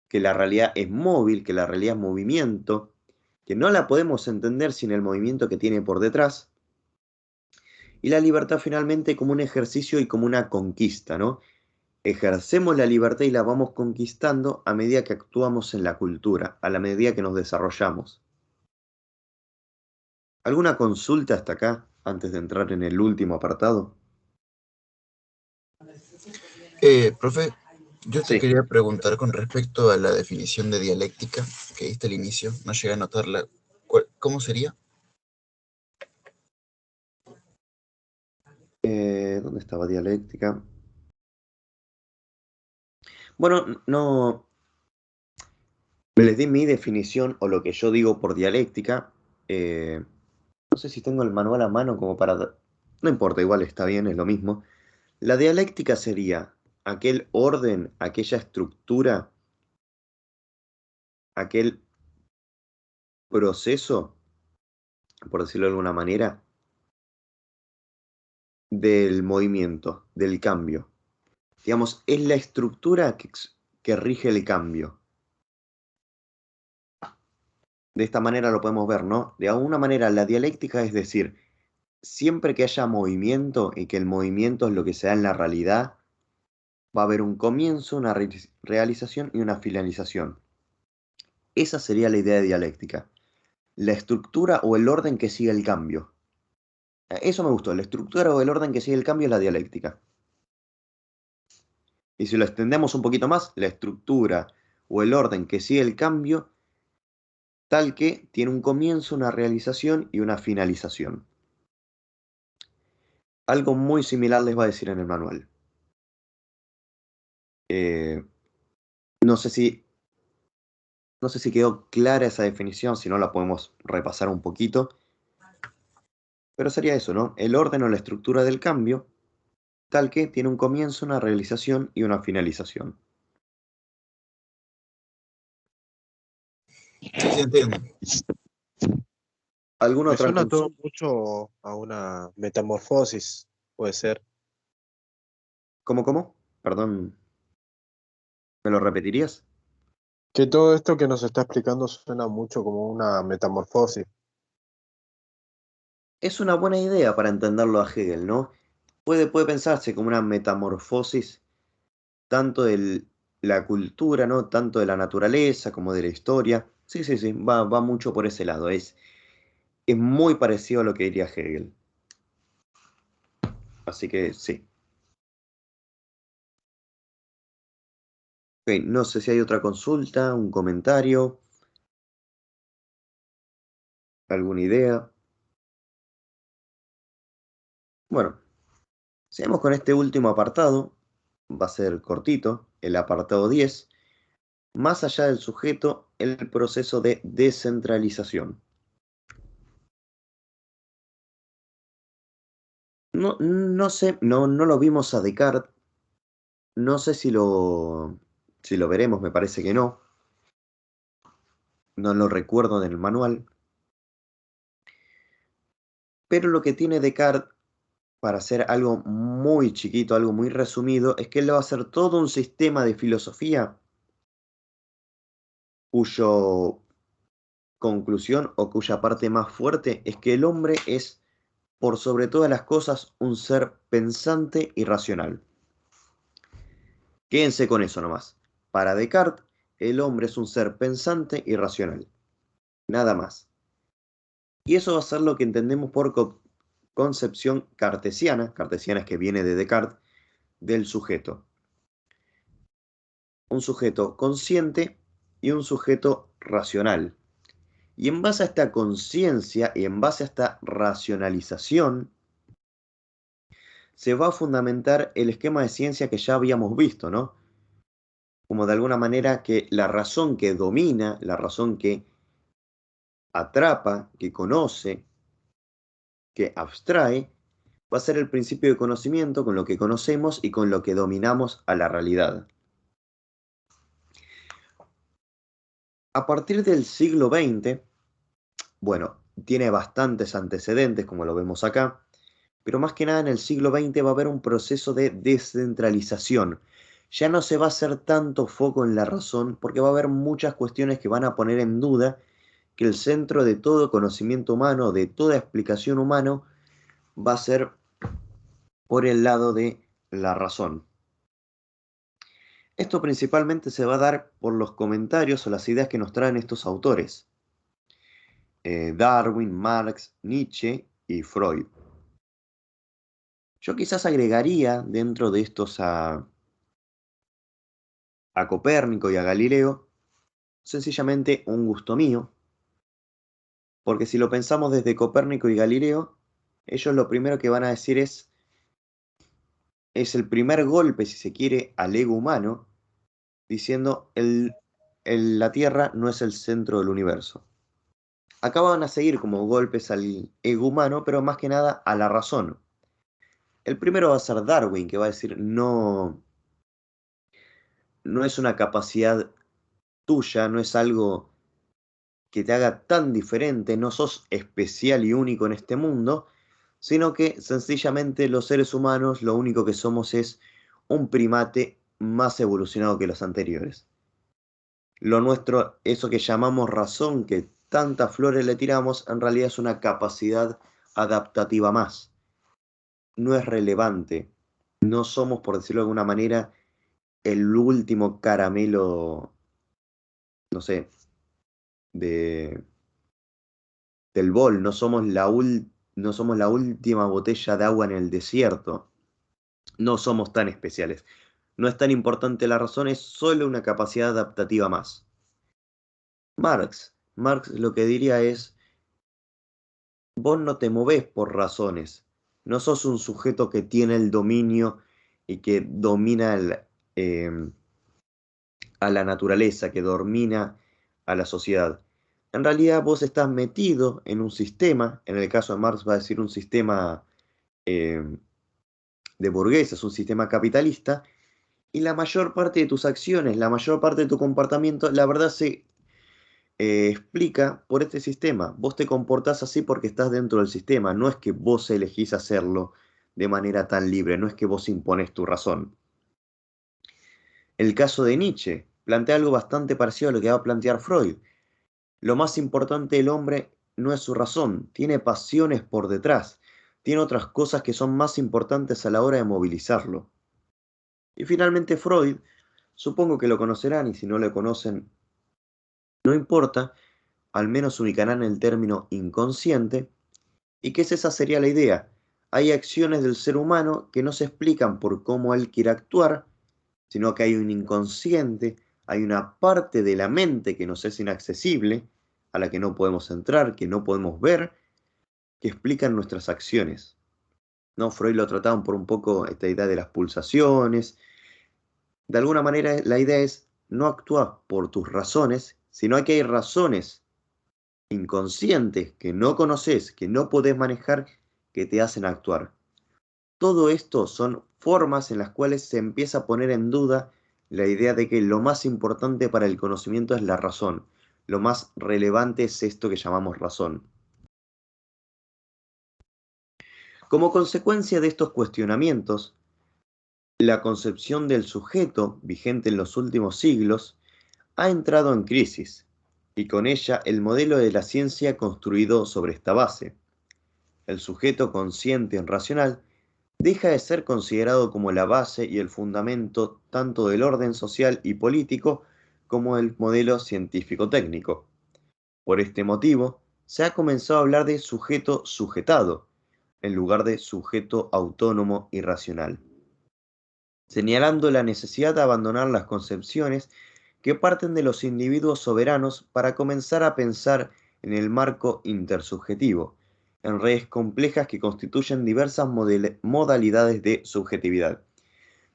Speaker 1: que la realidad es móvil, que la realidad es movimiento, que no la podemos entender sin el movimiento que tiene por detrás, y la libertad finalmente como un ejercicio y como una conquista, ¿no? Ejercemos la libertad y la vamos conquistando a medida que actuamos en la cultura, a la medida que nos desarrollamos. ¿Alguna consulta hasta acá, antes de entrar en el último apartado?
Speaker 3: Profe, yo te
Speaker 1: Sí.
Speaker 3: quería preguntar con respecto a la definición de dialéctica que diste al inicio, no llegué a notarla. ¿Cómo sería?
Speaker 1: ¿Dónde estaba dialéctica? Bueno, no les di mi definición o lo que yo digo por dialéctica. No sé si tengo el manual a mano como para... No importa, igual está bien, es lo mismo. La dialéctica sería aquel orden, aquella estructura, aquel proceso, por decirlo de alguna manera, del movimiento, del cambio. Digamos, es la estructura que rige el cambio. De esta manera lo podemos ver, ¿no? De alguna manera la dialéctica es decir, siempre que haya movimiento y que el movimiento es lo que se da en la realidad, va a haber un comienzo, una realización y una finalización. Esa sería la idea de dialéctica. La estructura o el orden que sigue el cambio. Eso me gustó, la estructura o el orden que sigue el cambio es la dialéctica. Y si lo extendemos un poquito más, la estructura o el orden que sigue el cambio, tal que tiene un comienzo, una realización y una finalización. Algo muy similar les va a decir en el manual. No sé si quedó clara esa definición, si no la podemos repasar un poquito. Pero sería eso, ¿no? El orden o la estructura del cambio, tal que tiene un comienzo, una realización y una finalización.
Speaker 3: Sí, sí, entiendo.
Speaker 1: ¿Alguna
Speaker 6: Me
Speaker 1: otra
Speaker 6: suena todo
Speaker 1: consulta?
Speaker 6: mucho a una metamorfosis, puede ser.
Speaker 1: ¿Cómo? Perdón, ¿me lo repetirías?
Speaker 6: Que todo esto que nos está explicando suena mucho como una metamorfosis.
Speaker 1: Es una buena idea para entenderlo a Hegel, ¿no? Puede pensarse como una metamorfosis tanto de la cultura, ¿no? Tanto de la naturaleza como de la historia. Sí, va mucho por ese lado. Es muy parecido a lo que diría Hegel. Así que sí. Ok, no sé si hay otra consulta, un comentario, alguna idea. Bueno, sigamos con este último apartado. Va a ser cortito, el apartado 10. Más allá del sujeto, el proceso de descentralización. No sé, no lo vimos a Descartes. No sé si lo veremos, me parece que no. No lo recuerdo en el manual. Pero lo que tiene Descartes, para hacer algo muy chiquito, algo muy resumido, es que él va a hacer todo un sistema de filosofía cuyo conclusión o cuya parte más fuerte es que el hombre es, por sobre todas las cosas, un ser pensante y racional. Quédense con eso nomás. Para Descartes, el hombre es un ser pensante y racional. Nada más. Y eso va a ser lo que entendemos por concepción cartesiana es que viene de Descartes, del sujeto. Un sujeto consciente y un sujeto racional. Y en base a esta conciencia y en base a esta racionalización, se va a fundamentar el esquema de ciencia que ya habíamos visto, ¿no? Como de alguna manera que la razón que domina, la razón que atrapa, que conoce, que abstrae, va a ser el principio de conocimiento con lo que conocemos y con lo que dominamos a la realidad. A partir del siglo XX, bueno, tiene bastantes antecedentes, como lo vemos acá, pero más que nada en el siglo XX va a haber un proceso de descentralización. Ya no se va a hacer tanto foco en la razón, porque va a haber muchas cuestiones que van a poner en duda que el centro de todo conocimiento humano, de toda explicación humana, va a ser por el lado de la razón. Esto principalmente se va a dar por los comentarios o las ideas que nos traen estos autores. Darwin, Marx, Nietzsche y Freud. Yo quizás agregaría dentro de estos a Copérnico y a Galileo sencillamente un gusto mío, porque si lo pensamos desde Copérnico y Galileo, ellos lo primero que van a decir es el primer golpe, si se quiere, al ego humano, diciendo la Tierra no es el centro del universo. Acá van a seguir como golpes al ego humano, pero más que nada a la razón. El primero va a ser Darwin, que va a decir no es una capacidad tuya, no es algo que te haga tan diferente, no sos especial y único en este mundo, sino que sencillamente los seres humanos lo único que somos es un primate más evolucionado que los anteriores. Lo nuestro, eso que llamamos razón, que tantas flores le tiramos, en realidad es una capacidad adaptativa más. No es relevante. No somos, por decirlo de alguna manera, el último caramelo, no sé, del bol. No somos no somos la última botella de agua en el desierto. No somos tan especiales. No es tan importante la razón, es solo una capacidad adaptativa más. Marx lo que diría es, vos no te movés por razones, no sos un sujeto que tiene el dominio y que domina a la naturaleza, que domina a la sociedad. En realidad vos estás metido en un sistema, en el caso de Marx va a decir un sistema de burgueses, un sistema capitalista, y la mayor parte de tus acciones, la mayor parte de tu comportamiento, la verdad se explica por este sistema. Vos te comportás así porque estás dentro del sistema, no es que vos elegís hacerlo de manera tan libre, no es que vos impones tu razón. El caso de Nietzsche plantea algo bastante parecido a lo que va a plantear Freud. Lo más importante del hombre no es su razón, tiene pasiones por detrás, tiene otras cosas que son más importantes a la hora de movilizarlo. Y finalmente Freud, supongo que lo conocerán y si no lo conocen, no importa, al menos ubicarán el término inconsciente, y que esa sería la idea. Hay acciones del ser humano que no se explican por cómo él quiere actuar, sino que hay un inconsciente, hay una parte de la mente que nos es inaccesible, a la que no podemos entrar, que no podemos ver, que explican nuestras acciones. ¿No? Freud lo trataban por un poco esta idea de las pulsaciones. De alguna manera la idea es no actuar por tus razones, sino que hay razones inconscientes que no conoces, que no podés manejar, que te hacen actuar. Todo esto son formas en las cuales se empieza a poner en duda la idea de que lo más importante para el conocimiento es la razón. Lo más relevante es esto que llamamos razón. Como consecuencia de estos cuestionamientos, la concepción del sujeto, vigente en los últimos siglos, ha entrado en crisis, y con ella el modelo de la ciencia construido sobre esta base. El sujeto consciente y racional deja de ser considerado como la base y el fundamento tanto del orden social y político como del modelo científico-técnico. Por este motivo, se ha comenzado a hablar de sujeto sujetado, en lugar de sujeto autónomo y racional, señalando la necesidad de abandonar las concepciones que parten de los individuos soberanos para comenzar a pensar en el marco intersubjetivo, en redes complejas que constituyen diversas modalidades de subjetividad.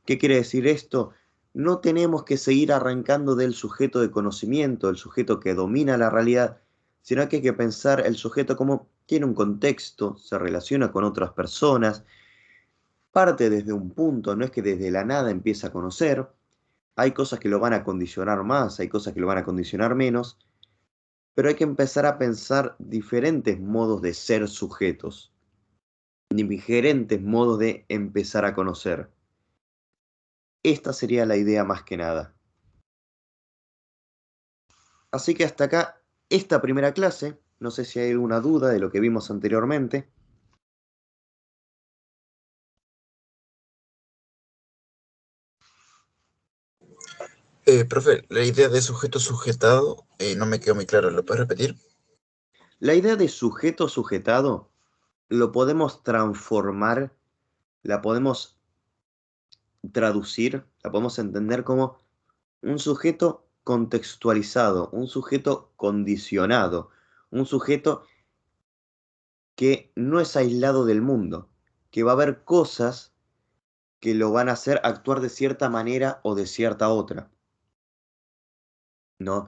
Speaker 1: ¿Qué quiere decir esto? No tenemos que seguir arrancando del sujeto de conocimiento, el sujeto que domina la realidad, sino que hay que pensar el sujeto como tiene un contexto, se relaciona con otras personas, parte desde un punto, no es que desde la nada empieza a conocer. Hay cosas que lo van a condicionar más, hay cosas que lo van a condicionar menos, pero hay que empezar a pensar diferentes modos de ser sujetos, diferentes modos de empezar a conocer. Esta sería la idea más que nada. Así que hasta acá esta primera clase. No sé si hay alguna duda de lo que vimos anteriormente.
Speaker 3: Profe, la idea de sujeto sujetado no me quedó muy claro, ¿lo puedes repetir?
Speaker 1: La idea de sujeto-sujetado lo podemos transformar, la podemos traducir, la podemos entender como un sujeto contextualizado, un sujeto condicionado, un sujeto que no es aislado del mundo, que va a haber cosas que lo van a hacer actuar de cierta manera o de cierta otra, ¿no?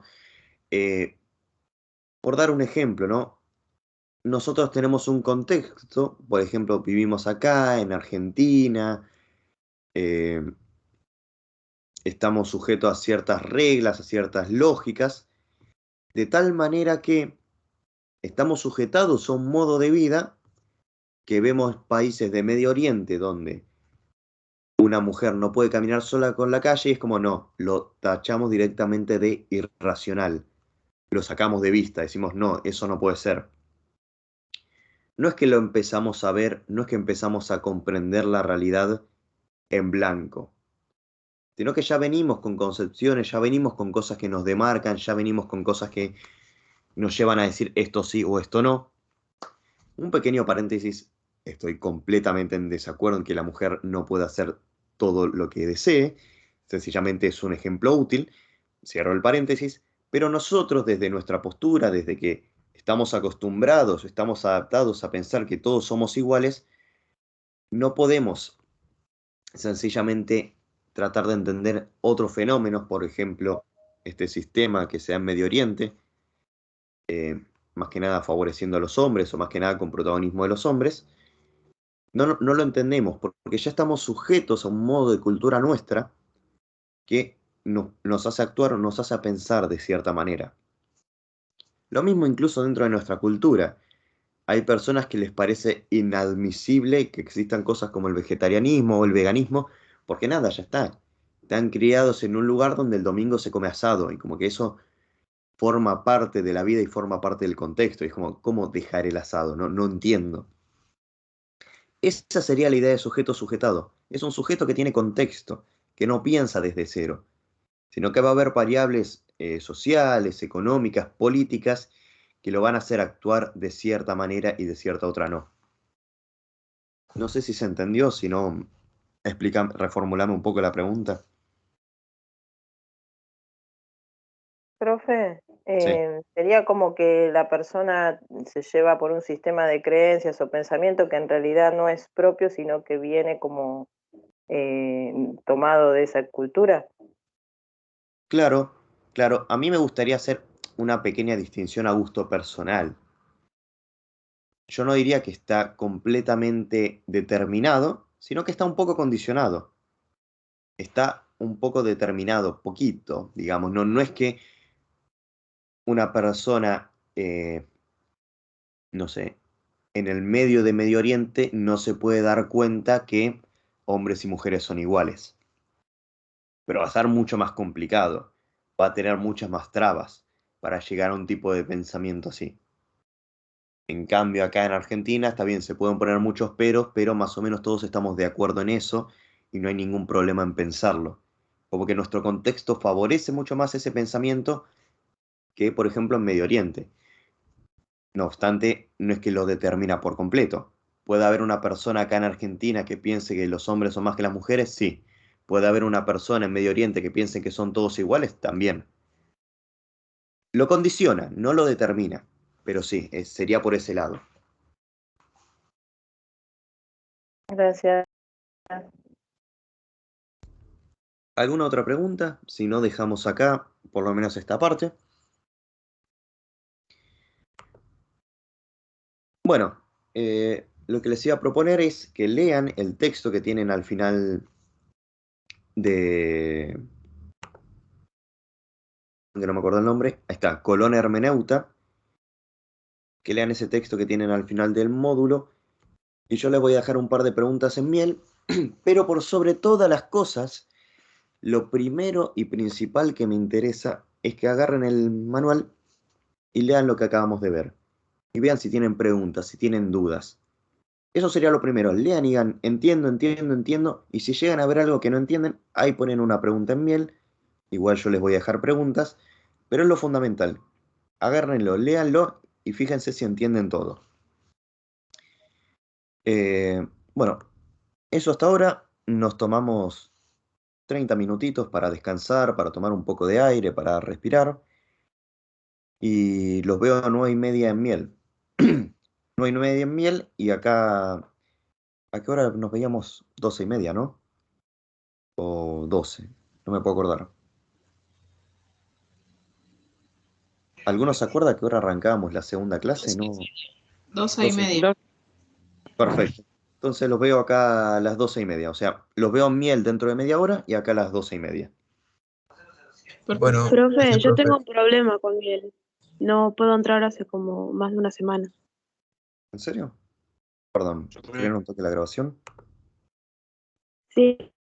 Speaker 1: Por dar un ejemplo, ¿no? Nosotros tenemos un contexto, por ejemplo, vivimos acá, en Argentina, eh, estamos sujetos a ciertas reglas, a ciertas lógicas, de tal manera que estamos sujetados a un modo de vida que vemos países de Medio Oriente donde una mujer no puede caminar sola con la calle y es como no, lo tachamos directamente de irracional, lo sacamos de vista, decimos no, eso no puede ser. No es que lo empezamos a ver, no es que empezamos a comprender la realidad en blanco, sino que ya venimos con concepciones, ya venimos con cosas que nos demarcan, ya venimos con cosas que nos llevan a decir esto sí o esto no. Un pequeño paréntesis, estoy completamente en desacuerdo en que la mujer no pueda hacer todo lo que desee, sencillamente es un ejemplo útil, cierro el paréntesis, pero nosotros desde nuestra postura, desde que estamos acostumbrados, estamos adaptados a pensar que todos somos iguales, no podemos sencillamente tratar de entender otros fenómenos, por ejemplo, este sistema que se da en Medio Oriente, más que nada favoreciendo a los hombres o más que nada con protagonismo de los hombres, no lo entendemos porque ya estamos sujetos a un modo de cultura nuestra que nos hace actuar, nos hace pensar de cierta manera. Lo mismo incluso dentro de nuestra cultura. Hay personas que les parece inadmisible que existan cosas como el vegetarianismo o el veganismo, porque nada, ya está. Están criados en un lugar donde el domingo se come asado y como que eso forma parte de la vida y forma parte del contexto. Y es como, ¿cómo dejar el asado? No entiendo. Esa sería la idea de sujeto sujetado. Es un sujeto que tiene contexto, que no piensa desde cero, sino que va a haber variables sociales, económicas, políticas, que lo van a hacer actuar de cierta manera y de cierta otra no. No sé si se entendió, si no, reformulame un poco la pregunta.
Speaker 2: Profe,
Speaker 1: Sí.
Speaker 2: sería como que la persona se lleva por un sistema de creencias o pensamiento que en realidad no es propio, sino que viene como tomado de esa cultura.
Speaker 1: Claro, claro. A mí me gustaría hacer una pequeña distinción a gusto personal. Yo no diría que está completamente determinado, sino que está un poco condicionado. Está un poco determinado, poquito, digamos. No es que una persona, no sé, en el medio de Medio Oriente no se puede dar cuenta que hombres y mujeres son iguales. Pero va a ser mucho más complicado. Va a tener muchas más trabas para llegar a un tipo de pensamiento así. En cambio, acá en Argentina, está bien, se pueden poner muchos peros, pero más o menos todos estamos de acuerdo en eso y no hay ningún problema en pensarlo. Como que nuestro contexto favorece mucho más ese pensamiento que, por ejemplo, en Medio Oriente. No obstante, no es que lo determina por completo. ¿Puede haber una persona acá en Argentina que piense que los hombres son más que las mujeres? Sí. ¿Puede haber una persona en Medio Oriente que piense que son todos iguales? También. Lo condiciona, no lo determina, pero sí, sería por ese lado.
Speaker 2: Gracias.
Speaker 1: ¿Alguna otra pregunta? Si no, dejamos acá, por lo menos esta parte. Bueno, lo que les iba a proponer es que lean el texto que tienen al final de... que no me acuerdo el nombre. Ahí está, Colón Hermeneuta. Que lean ese texto que tienen al final del módulo. Y yo les voy a dejar un par de preguntas en miel. Pero por sobre todas las cosas, lo primero y principal que me interesa es que agarren el manual y lean lo que acabamos de ver. Y vean si tienen preguntas, si tienen dudas. Eso sería lo primero. Lean y digan, entiendo, entiendo, entiendo. Y si llegan a ver algo que no entienden, ahí ponen una pregunta en miel. Igual yo les voy a dejar preguntas. Pero es lo fundamental. Agárrenlo, léanlo y fíjense si entienden todo. Bueno, eso hasta ahora. Nos tomamos 30 minutitos para descansar, para tomar un poco de aire, para respirar. Y los veo a 9:30 en Miel. 9:30 en Miel y acá, ¿a qué hora nos veíamos? 12:30, ¿no? O 12, no me puedo acordar. ¿Alguno se acuerda a qué hora arrancábamos la segunda clase? No.
Speaker 4: 12:30.
Speaker 1: Perfecto. Entonces los veo acá a las 12:30. O sea, los veo en Miel dentro de media hora y acá a las 12:30.
Speaker 3: Bueno,
Speaker 7: Profe, yo
Speaker 3: profe,
Speaker 7: tengo un problema con Miel. No puedo entrar hace como más de una semana.
Speaker 1: ¿En serio? Perdón, ¿frenar un toque la grabación?
Speaker 7: Sí,